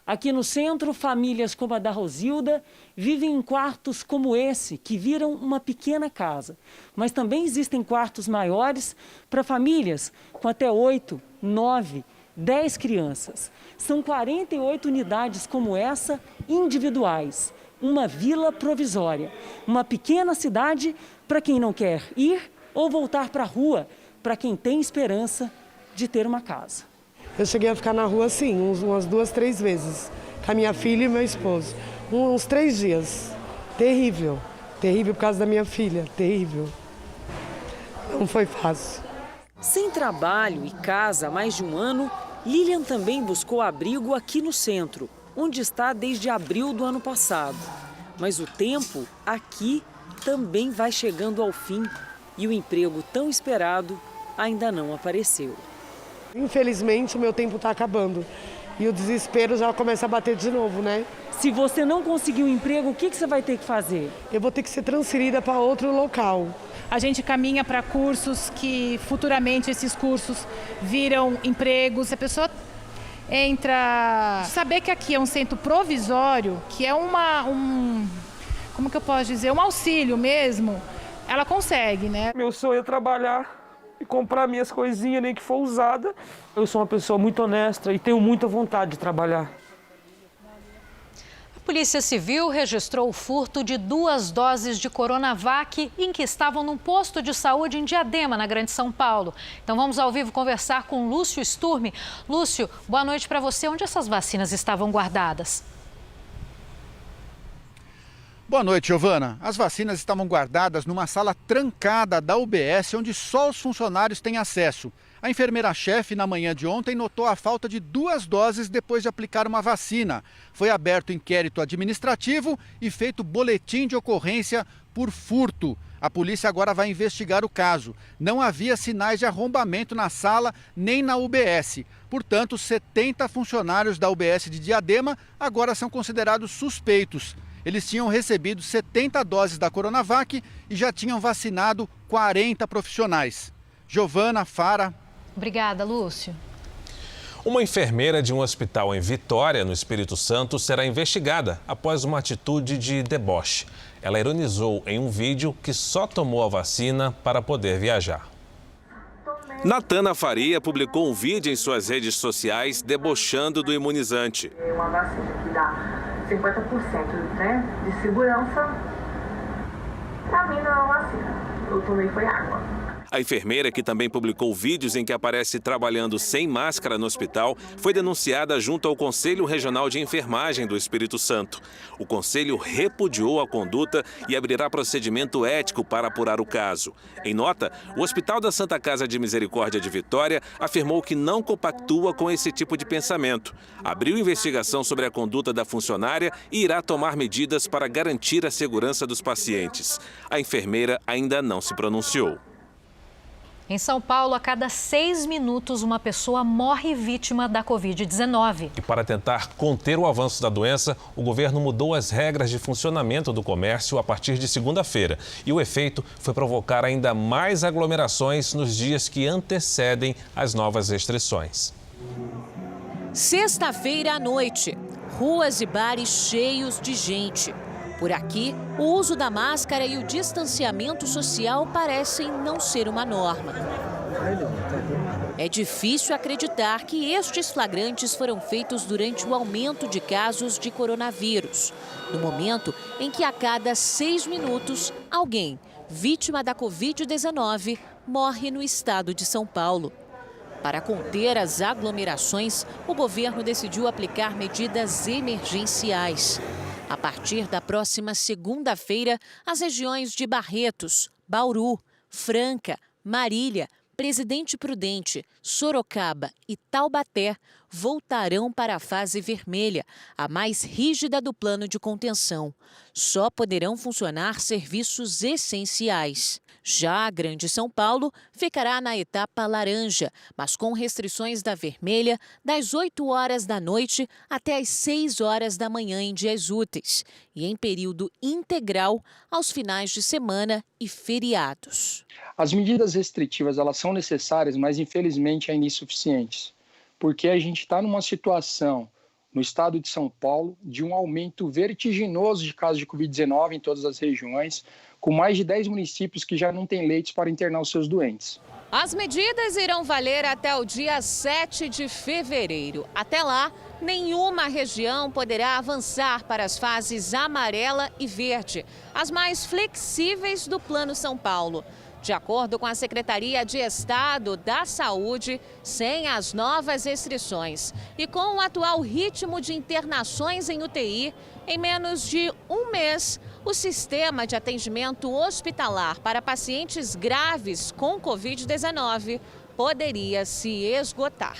Aqui no centro, famílias como a da Rosilda vivem em quartos como esse, que viram uma pequena casa. Mas também existem quartos maiores para famílias com até 8, 9, 10 crianças. São 48 unidades como essa, individuais. Uma vila provisória, uma pequena cidade para quem não quer ir ou voltar para a rua, para quem tem esperança de ter uma casa. Eu cheguei a ficar na rua assim, umas 2, 3 vezes, com a minha filha e meu esposo. Uns 3 dias. Terrível, terrível por causa da minha filha, terrível. Não foi fácil. Sem trabalho e casa há mais de um ano, Lilian também buscou abrigo aqui no centro, onde está desde abril do ano passado. Mas o tempo aqui também vai chegando ao fim e o emprego tão esperado ainda não apareceu. Infelizmente, o meu tempo está acabando e o desespero já começa a bater de novo, né? Se você não conseguir um emprego, o que você vai ter que fazer? Eu vou ter que ser transferida para outro local. A gente caminha para cursos que futuramente esses cursos viram empregos. A pessoa entra... Saber que aqui é um centro provisório, que é como que eu posso dizer? Um auxílio mesmo, ela consegue, né? Meu sonho é trabalhar e comprar minhas coisinhas, nem que for usada. Eu sou uma pessoa muito honesta e tenho muita vontade de trabalhar. A Polícia Civil registrou o furto de 2 doses de Coronavac em que estavam num posto de saúde em Diadema, na Grande São Paulo. Então vamos ao vivo conversar com Lúcio Sturme. Lúcio, boa noite para você. Onde essas vacinas estavam guardadas? Boa noite, Giovana. As vacinas estavam guardadas numa sala trancada da UBS, onde só os funcionários têm acesso. A enfermeira-chefe, na manhã de ontem, notou a falta de 2 doses depois de aplicar uma vacina. Foi aberto inquérito administrativo e feito boletim de ocorrência por furto. A polícia agora vai investigar o caso. Não havia sinais de arrombamento na sala nem na UBS. Portanto, 70 funcionários da UBS de Diadema agora são considerados suspeitos. Eles tinham recebido 70 doses da Coronavac e já tinham vacinado 40 profissionais. Giovana, Fara. Obrigada, Lúcio. Uma enfermeira de um hospital em Vitória, no Espírito Santo, será investigada após uma atitude de deboche. Ela ironizou em um vídeo que só tomou a vacina para poder viajar. Natana Faria publicou um vídeo em suas redes sociais debochando do imunizante. É uma vacina que dá 50%, né, de segurança. Pra mim não é uma vacina. Eu tomei foi água. A enfermeira, que também publicou vídeos em que aparece trabalhando sem máscara no hospital, foi denunciada junto ao Conselho Regional de Enfermagem do Espírito Santo. O conselho repudiou a conduta e abrirá procedimento ético para apurar o caso. Em nota, o Hospital da Santa Casa de Misericórdia de Vitória afirmou que não compactua com esse tipo de pensamento. Abriu investigação sobre a conduta da funcionária e irá tomar medidas para garantir a segurança dos pacientes. A enfermeira ainda não se pronunciou. Em São Paulo, a cada 6 minutos, uma pessoa morre vítima da Covid-19. E para tentar conter o avanço da doença, o governo mudou as regras de funcionamento do comércio a partir de segunda-feira. E o efeito foi provocar ainda mais aglomerações nos dias que antecedem as novas restrições. Sexta-feira à noite, ruas e bares cheios de gente. Por aqui, o uso da máscara e o distanciamento social parecem não ser uma norma. É difícil acreditar que estes flagrantes foram feitos durante o aumento de casos de coronavírus, no momento em que a cada 6 minutos, alguém vítima da Covid-19 morre no estado de São Paulo. Para conter as aglomerações, o governo decidiu aplicar medidas emergenciais. A partir da próxima segunda-feira, as regiões de Barretos, Bauru, Franca, Marília, Presidente Prudente, Sorocaba e Taubaté voltarão para a fase vermelha, a mais rígida do plano de contenção. Só poderão funcionar serviços essenciais. Já a Grande São Paulo ficará na etapa laranja, mas com restrições da vermelha das 8 horas da noite até as 6 horas da manhã em dias úteis e em período integral aos finais de semana e feriados. As medidas restritivas elas são necessárias, mas infelizmente ainda insuficientes, porque a gente está numa situação no estado de São Paulo de um aumento vertiginoso de casos de Covid-19 em todas as regiões, com mais de 10 municípios que já não têm leitos para internar os seus doentes. As medidas irão valer até o dia 7 de fevereiro. Até lá, nenhuma região poderá avançar para as fases amarela e verde, as mais flexíveis do Plano São Paulo. De acordo com a Secretaria de Estado da Saúde, sem as novas restrições e com o atual ritmo de internações em UTI, em menos de um mês, o sistema de atendimento hospitalar para pacientes graves com Covid-19 poderia se esgotar.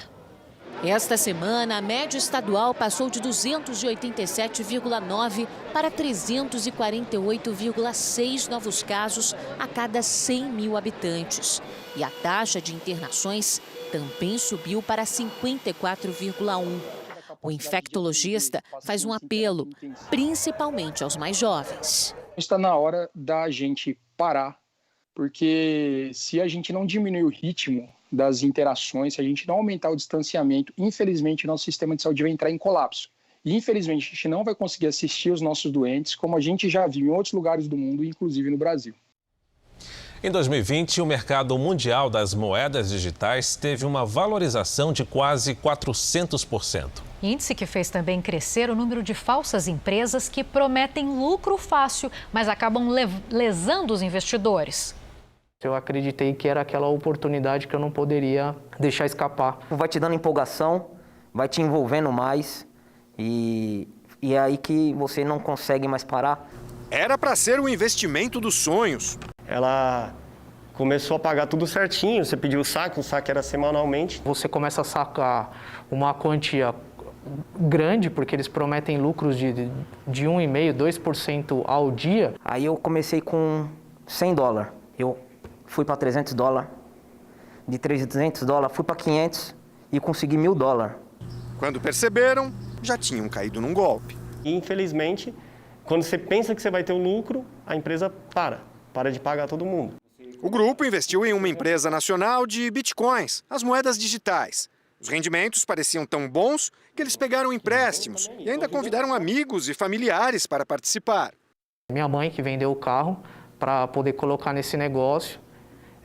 Esta semana, a média estadual passou de 287,9 para 348,6 novos casos a cada 100 mil habitantes. E a taxa de internações também subiu para 54,1. O infectologista faz um apelo, principalmente aos mais jovens. Está na hora da gente parar, porque se a gente não diminuir o ritmo das interações, se a gente não aumentar o distanciamento, infelizmente, nosso sistema de saúde vai entrar em colapso. E, infelizmente, a gente não vai conseguir assistir os nossos doentes, como a gente já viu em outros lugares do mundo, inclusive no Brasil. Em 2020, o mercado mundial das moedas digitais teve uma valorização de quase 400%. Índice que fez também crescer o número de falsas empresas que prometem lucro fácil, mas acabam lesando os investidores. Eu acreditei que era aquela oportunidade que eu não poderia deixar escapar. Vai te dando empolgação, vai te envolvendo mais e é aí que você não consegue mais parar. Era para ser o investimento dos sonhos. Ela começou a pagar tudo certinho, você pediu o saque era semanalmente. Você começa a sacar uma quantia grande, porque eles prometem lucros de 1,5%, 2% ao dia. Aí eu comecei com $100, eu fui para $300, de $300 fui para $500 e consegui $1.000. Quando perceberam, já tinham caído num golpe. E, infelizmente, quando você pensa que você vai ter o lucro, a empresa para de pagar todo mundo. O grupo investiu em uma empresa nacional de bitcoins, as moedas digitais. Os rendimentos pareciam tão bons que eles pegaram empréstimos e ainda convidaram amigos e familiares para participar. Minha mãe que vendeu o carro para poder colocar nesse negócio.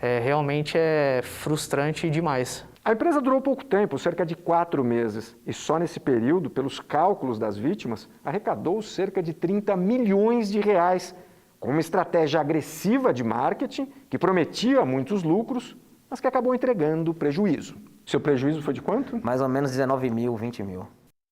Realmente é frustrante demais. A empresa durou pouco tempo, cerca de 4 meses. E só nesse período, pelos cálculos das vítimas, arrecadou cerca de 30 milhões de reais, com uma estratégia agressiva de marketing que prometia muitos lucros, mas que acabou entregando prejuízo. Seu prejuízo foi de quanto? Mais ou menos 19 mil, 20 mil.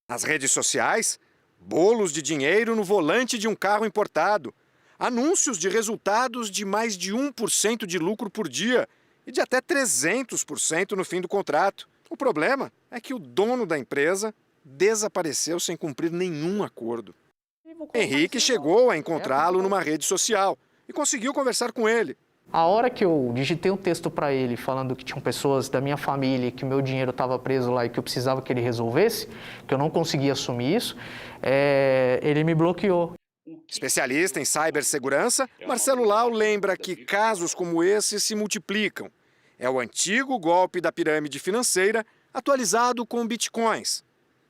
Nas redes sociais, bolos de dinheiro no volante de um carro importado, anúncios de resultados de mais de 1% de lucro por dia e de até 300% no fim do contrato. O problema é que o dono da empresa desapareceu sem cumprir nenhum acordo. Henrique chegou a encontrá-lo numa rede social e conseguiu conversar com ele. A hora que eu digitei um texto para ele falando que tinham pessoas da minha família, que o meu dinheiro estava preso lá e que eu precisava que ele resolvesse, que eu não conseguia assumir isso, ele me bloqueou. Especialista em cibersegurança, Marcelo Lau lembra que casos como esse se multiplicam. É o antigo golpe da pirâmide financeira atualizado com bitcoins.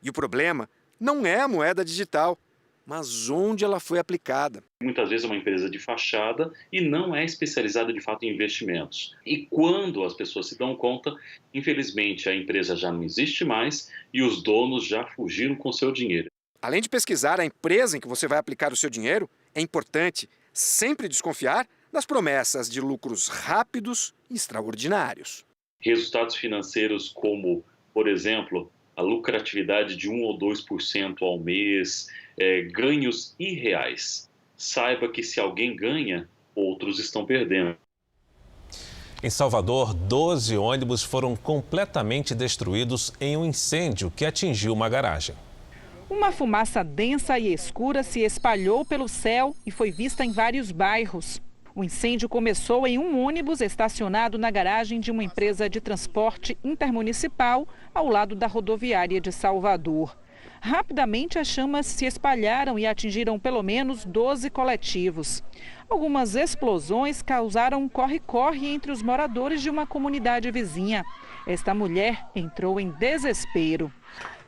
E o problema não é a moeda digital, mas onde ela foi aplicada. Muitas vezes é uma empresa de fachada e não é especializada de fato em investimentos. E quando as pessoas se dão conta, infelizmente a empresa já não existe mais e os donos já fugiram com seu dinheiro. Além de pesquisar a empresa em que você vai aplicar o seu dinheiro, é importante sempre desconfiar das promessas de lucros rápidos e extraordinários. Resultados financeiros como, por exemplo, a lucratividade de 1 ou 2% ao mês, ganhos irreais. Saiba que se alguém ganha, outros estão perdendo. Em Salvador, 12 ônibus foram completamente destruídos em um incêndio que atingiu uma garagem. Uma fumaça densa e escura se espalhou pelo céu e foi vista em vários bairros. O incêndio começou em um ônibus estacionado na garagem de uma empresa de transporte intermunicipal ao lado da rodoviária de Salvador. Rapidamente, as chamas se espalharam e atingiram pelo menos 12 coletivos. Algumas explosões causaram corre-corre entre os moradores de uma comunidade vizinha. Esta mulher entrou em desespero.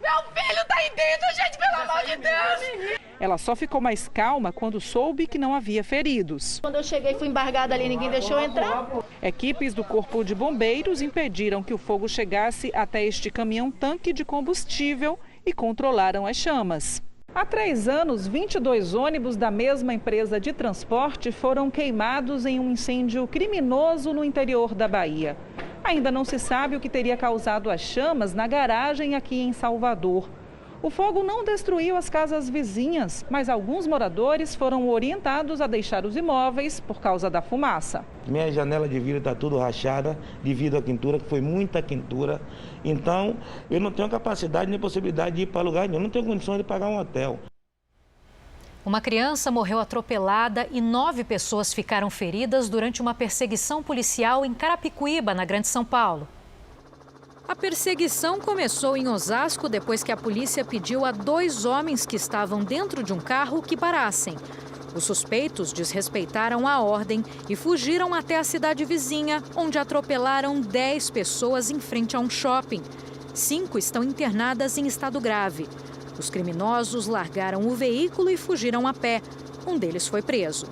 Meu filho tá aí dentro, gente, pelo amor de Deus! Ela só ficou mais calma quando soube que não havia feridos. Quando eu cheguei, fui embargada ali, ninguém deixou eu entrar. Equipes do Corpo de Bombeiros impediram que o fogo chegasse até este caminhão-tanque de combustível e controlaram as chamas. Há 3 anos, 22 ônibus da mesma empresa de transporte foram queimados em um incêndio criminoso no interior da Bahia. Ainda não se sabe o que teria causado as chamas na garagem aqui em Salvador. O fogo não destruiu as casas vizinhas, mas alguns moradores foram orientados a deixar os imóveis por causa da fumaça. Minha janela de vidro está tudo rachada devido à quentura, que foi muita quentura. Então, eu não tenho capacidade nem possibilidade de ir para lugar nenhum, não tenho condições de pagar um hotel. Uma criança morreu atropelada e 9 pessoas ficaram feridas durante uma perseguição policial em Carapicuíba, na Grande São Paulo. A perseguição começou em Osasco depois que a polícia pediu a 2 homens que estavam dentro de um carro que parassem. Os suspeitos desrespeitaram a ordem e fugiram até a cidade vizinha, onde atropelaram 10 pessoas em frente a um shopping. 5 estão internadas em estado grave. Os criminosos largaram o veículo e fugiram a pé. Um deles foi preso.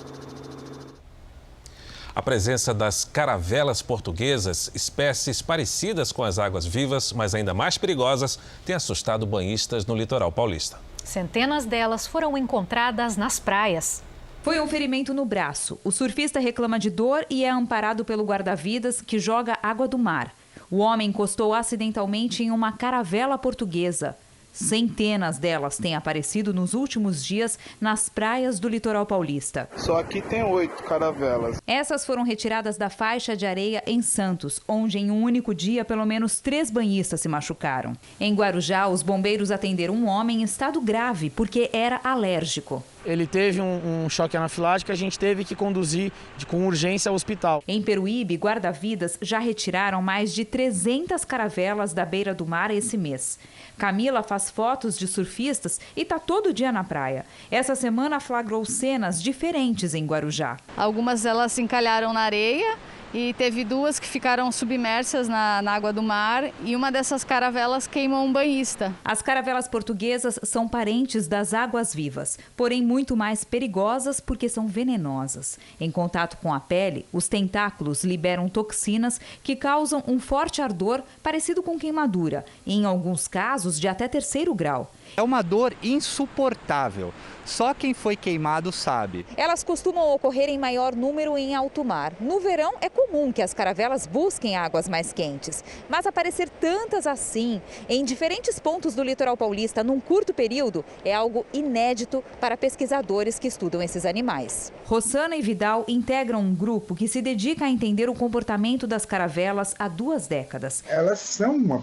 A presença das caravelas portuguesas, espécies parecidas com as águas-vivas, mas ainda mais perigosas, tem assustado banhistas no litoral paulista. Centenas delas foram encontradas nas praias. Foi um ferimento no braço. O surfista reclama de dor e é amparado pelo guarda-vidas, que joga água do mar. O homem encostou acidentalmente em uma caravela portuguesa. Centenas delas têm aparecido nos últimos dias nas praias do litoral paulista. Só aqui tem 8 caravelas. Essas foram retiradas da faixa de areia em Santos, onde em um único dia pelo menos 3 banhistas se machucaram. Em Guarujá, os bombeiros atenderam um homem em estado grave porque era alérgico. Ele teve um choque anafilático que a gente teve que conduzir com urgência ao hospital. Em Peruíbe, guarda-vidas já retiraram mais de 300 caravelas da beira do mar esse mês. Camila faz fotos de surfistas e está todo dia na praia. Essa semana flagrou cenas diferentes em Guarujá. Algumas elas se encalharam na areia e teve 2 que ficaram submersas na água do mar e uma dessas caravelas queimou um banhista. As caravelas portuguesas são parentes das águas-vivas, porém muito mais perigosas porque são venenosas. Em contato com a pele, os tentáculos liberam toxinas que causam um forte ardor parecido com queimadura, e em alguns casos de até 3º grau. É uma dor insuportável. Só quem foi queimado sabe. Elas costumam ocorrer em maior número em alto mar. No verão é comum que as caravelas busquem águas mais quentes. Mas aparecer tantas assim, em diferentes pontos do litoral paulista, num curto período, é algo inédito para pesquisadores que estudam esses animais. Rossana e Vidal integram um grupo que se dedica a entender o comportamento das caravelas há 2 décadas. Elas são uma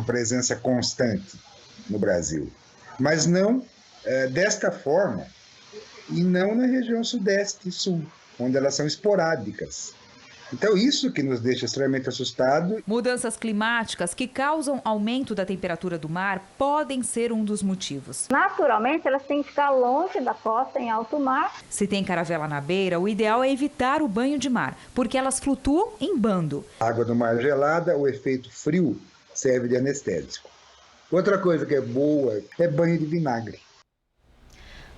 presença constante no Brasil, mas não desta forma e não na região sudeste e sul, onde elas são esporádicas. Então isso que nos deixa extremamente assustados. Mudanças climáticas que causam aumento da temperatura do mar podem ser um dos motivos. Naturalmente elas têm que ficar longe da costa em alto mar. Se tem caravela na beira, o ideal é evitar o banho de mar, porque elas flutuam em bando. A água do mar gelada, o efeito frio serve de anestésico. Outra coisa que é boa é banho de vinagre.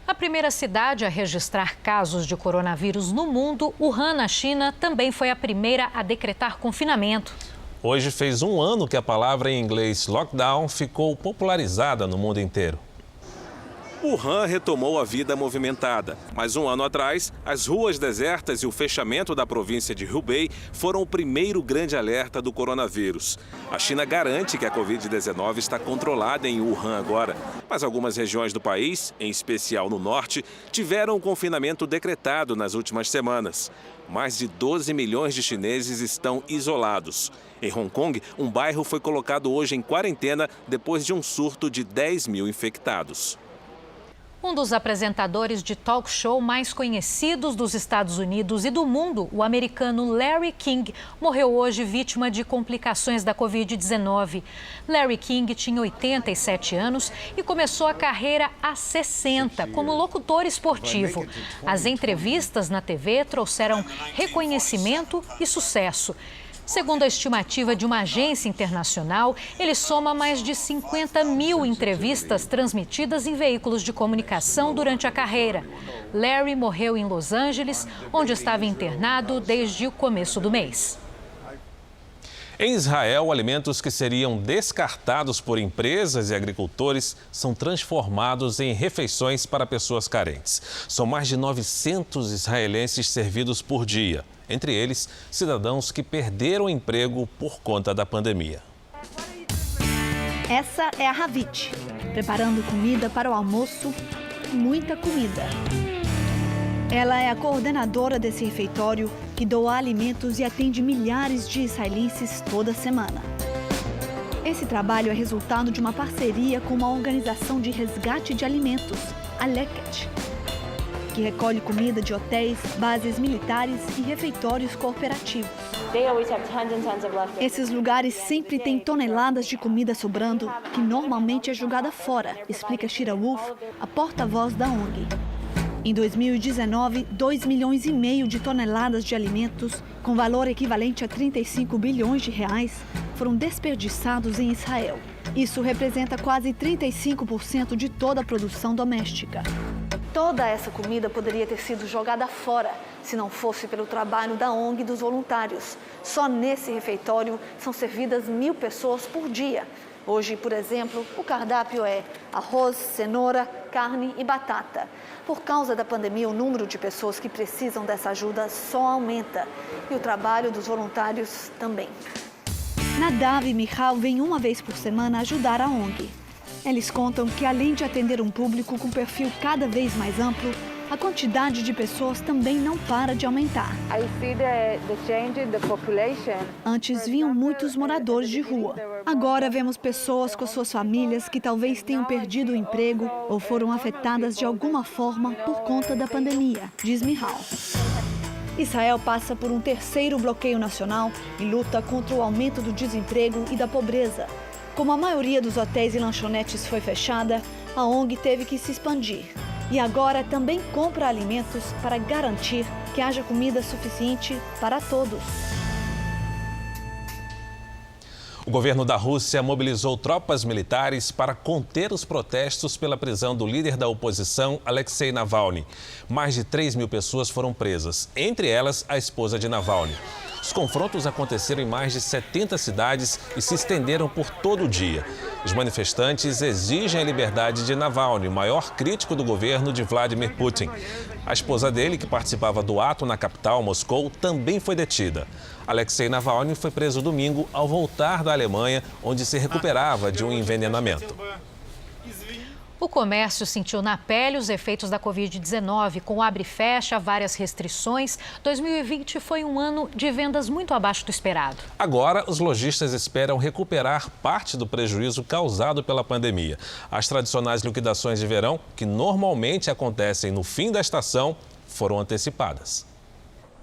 A primeira cidade a registrar casos de coronavírus no mundo, Wuhan, na China, também foi a primeira a decretar confinamento. Hoje fez 1 ano que a palavra em inglês lockdown ficou popularizada no mundo inteiro. Wuhan retomou a vida movimentada, mas 1 ano atrás, as ruas desertas e o fechamento da província de Hubei foram o primeiro grande alerta do coronavírus. A China garante que a Covid-19 está controlada em Wuhan agora, mas algumas regiões do país, em especial no norte, tiveram o confinamento decretado nas últimas semanas. Mais de 12 milhões de chineses estão isolados. Em Hong Kong, um bairro foi colocado hoje em quarentena depois de um surto de 10 mil infectados. Um dos apresentadores de talk show mais conhecidos dos Estados Unidos e do mundo, o americano Larry King, morreu hoje vítima de complicações da Covid-19. Larry King tinha 87 anos e começou a carreira há 60 como locutor esportivo. As entrevistas na TV trouxeram reconhecimento e sucesso. Segundo a estimativa de uma agência internacional, ele soma mais de 50 mil entrevistas transmitidas em veículos de comunicação durante a carreira. Larry morreu em Los Angeles, onde estava internado desde o começo do mês. Em Israel, alimentos que seriam descartados por empresas e agricultores são transformados em refeições para pessoas carentes. São mais de 900 israelenses servidos por dia. Entre eles, cidadãos que perderam o emprego por conta da pandemia. Essa é a Ravit, preparando comida para o almoço, muita comida. Ela é a coordenadora desse refeitório que doa alimentos e atende milhares de israelenses toda semana. Esse trabalho é resultado de uma parceria com uma organização de resgate de alimentos, a Leket, que recolhe comida de hotéis, bases militares e refeitórios cooperativos. Esses lugares sempre têm toneladas de comida sobrando, que normalmente é jogada fora, explica Shira Wolf, a porta-voz da ONG. Em 2019, 2,5 milhões de toneladas de alimentos, com valor equivalente a 35 bilhões de reais, foram desperdiçados em Israel. Isso representa quase 35% de toda a produção doméstica. Toda essa comida poderia ter sido jogada fora, se não fosse pelo trabalho da ONG e dos voluntários. Só nesse refeitório são servidas 1.000 pessoas por dia. Hoje, por exemplo, o cardápio é arroz, cenoura, carne e batata. Por causa da pandemia, o número de pessoas que precisam dessa ajuda só aumenta. E o trabalho dos voluntários também. Nadav e Michal vêm uma vez por semana ajudar a ONG. Eles contam que, além de atender um público com perfil cada vez mais amplo, a quantidade de pessoas também não para de aumentar. Antes vinham muitos moradores de rua. Agora vemos pessoas com suas famílias que talvez tenham perdido o emprego ou foram afetadas de alguma forma por conta da pandemia, diz Mihal. Israel passa por um terceiro bloqueio nacional e luta contra o aumento do desemprego e da pobreza. Como a maioria dos hotéis e lanchonetes foi fechada, a ONG teve que se expandir. E agora também compra alimentos para garantir que haja comida suficiente para todos. O governo da Rússia mobilizou tropas militares para conter os protestos pela prisão do líder da oposição, Alexei Navalny. Mais de 3.000 pessoas foram presas, entre elas a esposa de Navalny. Os confrontos aconteceram em mais de 70 cidades e se estenderam por todo o dia. Os manifestantes exigem a liberdade de Navalny, o maior crítico do governo de Vladimir Putin. A esposa dele, que participava do ato na capital, Moscou, também foi detida. Alexei Navalny foi preso domingo ao voltar da Alemanha, onde se recuperava de um envenenamento. O comércio sentiu na pele os efeitos da Covid-19, com abre e fecha, várias restrições. 2020 foi um ano de vendas muito abaixo do esperado. Agora, os lojistas esperam recuperar parte do prejuízo causado pela pandemia. As tradicionais liquidações de verão, que normalmente acontecem no fim da estação, foram antecipadas.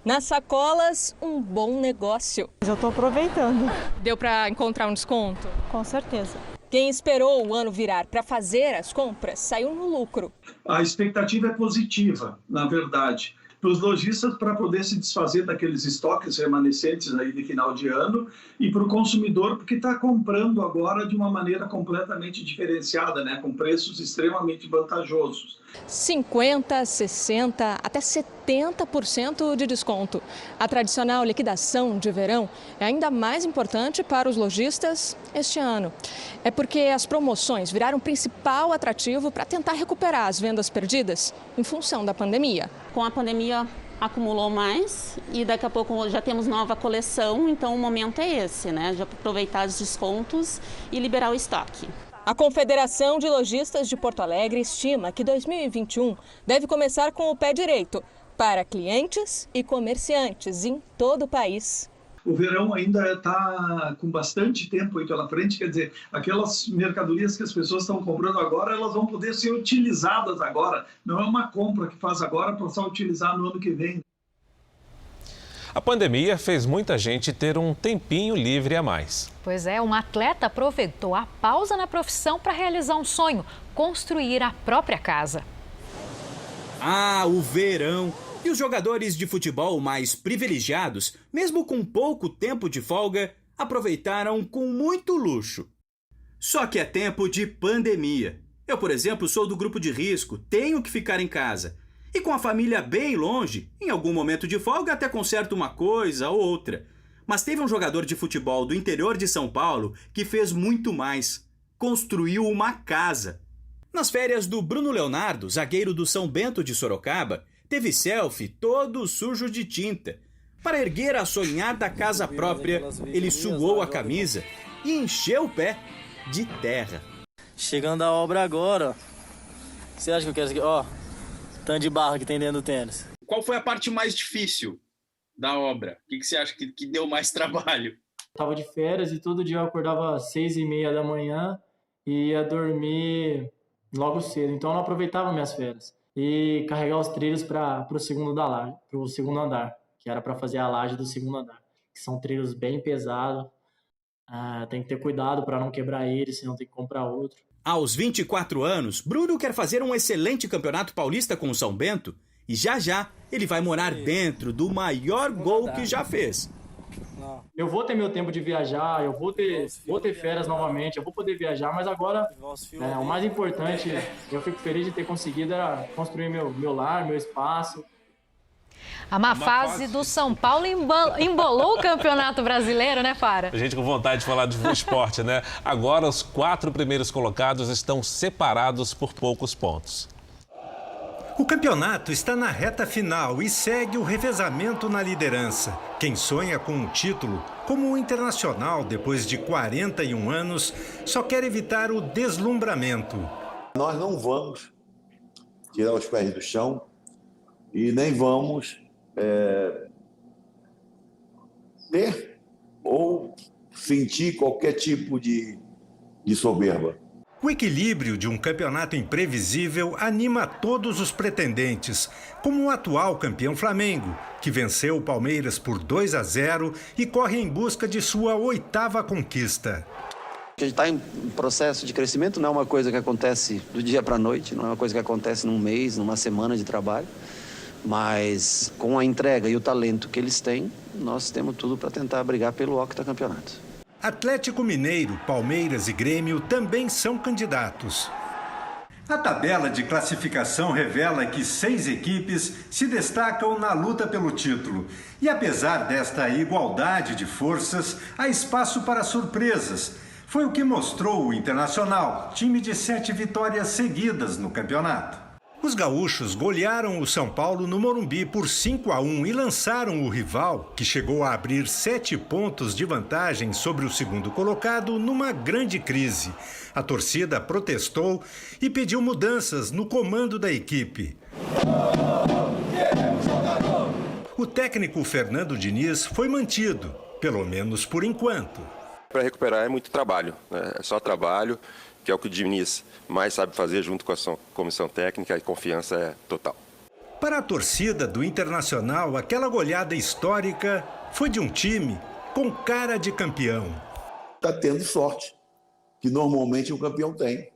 Nas sacolas, um bom negócio. Eu estou aproveitando. Deu para encontrar um desconto? Com certeza. Quem esperou o ano virar para fazer as compras saiu no lucro. A expectativa é positiva, na verdade, para os lojistas para poder se desfazer daqueles estoques remanescentes aí de final de ano e para o consumidor porque está comprando agora de uma maneira completamente diferenciada, né, com preços extremamente vantajosos. 50%, 60%, até 70% de desconto. A tradicional liquidação de verão é ainda mais importante para os lojistas este ano. É porque as promoções viraram o principal atrativo para tentar recuperar as vendas perdidas em função da pandemia. Com a pandemia acumulou mais e daqui a pouco já temos nova coleção, então o momento é esse, né? De aproveitar os descontos e liberar o estoque. A Confederação de Lojistas de Porto Alegre estima que 2021 deve começar com o pé direito para clientes e comerciantes em todo o país. O verão ainda está com bastante tempo aí pela frente, quer dizer, aquelas mercadorias que as pessoas estão comprando agora, elas vão poder ser utilizadas agora. Não é uma compra que faz agora para só utilizar no ano que vem. A pandemia fez muita gente ter um tempinho livre a mais. Pois é, uma atleta aproveitou a pausa na profissão para realizar um sonho, construir a própria casa. Ah, o verão! E os jogadores de futebol mais privilegiados, mesmo com pouco tempo de folga, aproveitaram com muito luxo. Só que é tempo de pandemia. Eu, por exemplo, sou do grupo de risco, tenho que ficar em casa. E com a família bem longe, em algum momento de folga até conserto uma coisa ou outra. Mas teve um jogador de futebol do interior de São Paulo que fez muito mais. Construiu uma casa. Nas férias do Bruno Leonardo, zagueiro do São Bento de Sorocaba, teve selfie todo sujo de tinta. Para erguer a sonhada casa própria, ele suou a camisa e encheu o pé de terra. Chegando a obra agora, você acha que eu quero isso aqui? Ó, tanto de barro que tem dentro do tênis. Qual foi a parte mais difícil da obra? O que você acha que deu mais trabalho? Tava de férias e todo dia eu acordava às 6h30 da manhã e ia dormir logo cedo. Então eu não aproveitava minhas férias. E carregar os trilhos para o segundo andar, que era para fazer a laje do segundo andar. Que são trilhos bem pesados, tem que ter cuidado para não quebrar eles, senão tem que comprar outro. Aos 24 anos, Bruno quer fazer um excelente campeonato paulista com o São Bento e já ele vai morar dentro do maior gol que já fez. Eu vou ter meu tempo de viajar, eu vou ter férias novamente, eu vou poder viajar, mas agora o mais importante, eu fico feliz de ter conseguido era construir meu lar, meu espaço. A má fase do São Paulo embolou o Campeonato Brasileiro, né, Fara? A gente com vontade de falar de esporte, né? Agora os 4 primeiros colocados estão separados por poucos pontos. O campeonato está na reta final e segue o revezamento na liderança. Quem sonha com um título, como o Internacional, depois de 41 anos, só quer evitar o deslumbramento. Nós não vamos tirar os pés do chão e nem vamos ter ou sentir qualquer tipo de soberba. O equilíbrio de um campeonato imprevisível anima todos os pretendentes, como o atual campeão Flamengo, que venceu o Palmeiras por 2-0 e corre em busca de sua 8ª conquista. A gente está em processo de crescimento, não é uma coisa que acontece do dia para a noite, não é uma coisa que acontece num mês, numa semana de trabalho, mas com a entrega e o talento que eles têm, nós temos tudo para tentar brigar pelo octacampeonato. Atlético Mineiro, Palmeiras e Grêmio também são candidatos. A tabela de classificação revela que 6 equipes se destacam na luta pelo título. E apesar desta igualdade de forças, há espaço para surpresas. Foi o que mostrou o Internacional, time de 7 vitórias seguidas no campeonato. Os gaúchos golearam o São Paulo no Morumbi por 5-1 e lançaram o rival, que chegou a abrir 7 pontos de vantagem sobre o segundo colocado, numa grande crise. A torcida protestou e pediu mudanças no comando da equipe. O técnico Fernando Diniz foi mantido, pelo menos por enquanto. Para recuperar é muito trabalho, né? É só trabalho, que é o que o Diniz mais sabe fazer junto com a comissão técnica, e confiança é total. Para a torcida do Internacional, aquela goleada histórica foi de um time com cara de campeão. Está tendo sorte, que normalmente o campeão tem.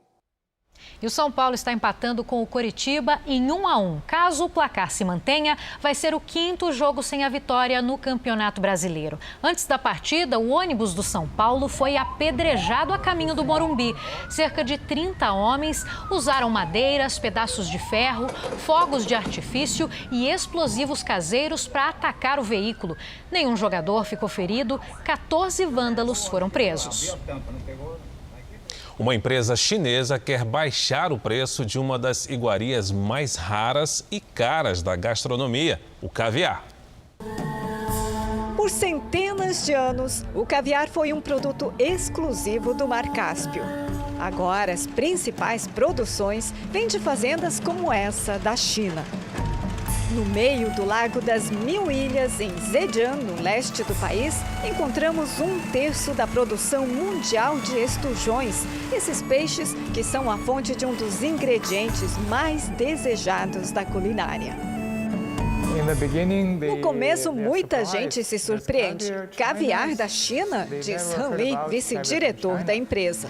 E o São Paulo está empatando com o Coritiba em 1-1. Caso o placar se mantenha, vai ser o 5º jogo sem a vitória no Campeonato Brasileiro. Antes da partida, o ônibus do São Paulo foi apedrejado a caminho do Morumbi. Cerca de 30 homens usaram madeiras, pedaços de ferro, fogos de artifício e explosivos caseiros para atacar o veículo. Nenhum jogador ficou ferido, 14 vândalos foram presos. Uma empresa chinesa quer baixar o preço de uma das iguarias mais raras e caras da gastronomia, o caviar. Por centenas de anos, o caviar foi um produto exclusivo do Mar Cáspio. Agora, as principais produções vêm de fazendas como essa da China. No meio do Lago das Mil Ilhas, em Zhejiang, no leste do país, encontramos 1/3 da produção mundial de esturjões. Esses peixes que são a fonte de um dos ingredientes mais desejados da culinária. No começo, muita gente se surpreende. Caviar da China? Diz Han Li, vice-diretor da empresa.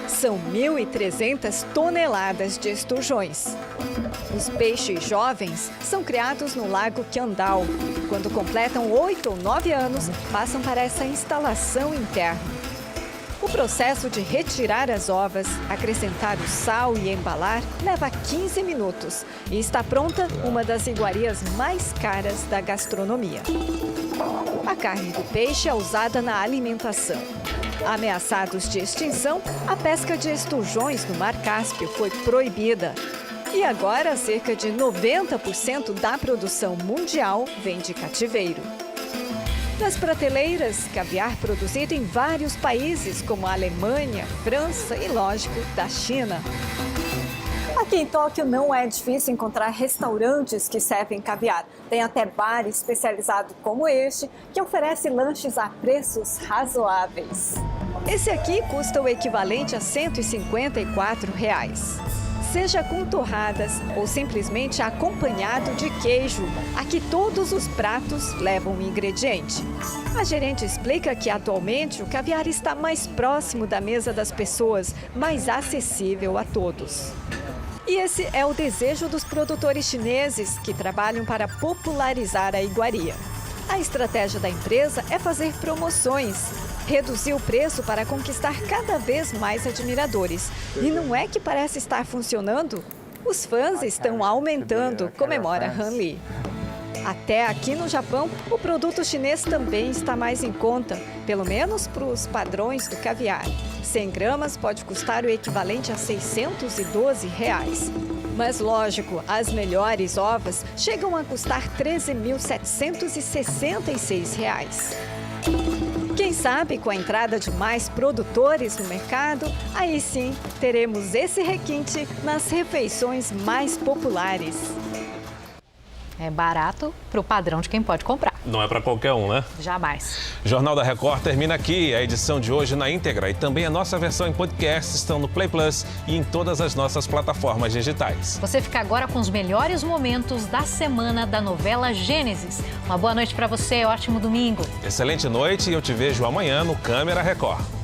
São 1.300 toneladas de esturjões. Os peixes jovens são criados no Lago Qiandao. Quando completam 8 ou 9 anos, passam para essa instalação interna. O processo de retirar as ovas, acrescentar o sal e embalar leva 15 minutos. E está pronta uma das iguarias mais caras da gastronomia. A carne do peixe é usada na alimentação. Ameaçados de extinção, a pesca de esturjões no Mar Cáspio foi proibida. E agora, cerca de 90% da produção mundial vem de cativeiro. Nas prateleiras, caviar produzido em vários países, como a Alemanha, França e, lógico, da China. Aqui em Tóquio não é difícil encontrar restaurantes que servem caviar. Tem até bar especializado como este, que oferece lanches a preços razoáveis. Esse aqui custa o equivalente a R$ 154. Seja com torradas ou simplesmente acompanhado de queijo. Aqui todos os pratos levam um ingrediente. A gerente explica que atualmente o caviar está mais próximo da mesa das pessoas, mais acessível a todos. E esse é o desejo dos produtores chineses que trabalham para popularizar a iguaria. A estratégia da empresa é fazer promoções. Reduzir o preço para conquistar cada vez mais admiradores. E não é que parece estar funcionando? Os fãs estão aumentando, comemora Han Li. Até aqui no Japão, o produto chinês também está mais em conta, pelo menos para os padrões do caviar. 100 gramas pode custar o equivalente a R$ 612. Mas, lógico, as melhores ovas chegam a custar R$ 13.766. Quem sabe, com a entrada de mais produtores no mercado, aí sim teremos esse requinte nas refeições mais populares. É barato para o padrão de quem pode comprar. Não é para qualquer um, né? Jamais. Jornal da Record termina aqui. A edição de hoje na íntegra e também a nossa versão em podcast estão no Play Plus e em todas as nossas plataformas digitais. Você fica agora com os melhores momentos da semana da novela Gênesis. Uma boa noite para você, ótimo domingo. Excelente noite e eu te vejo amanhã no Câmera Record.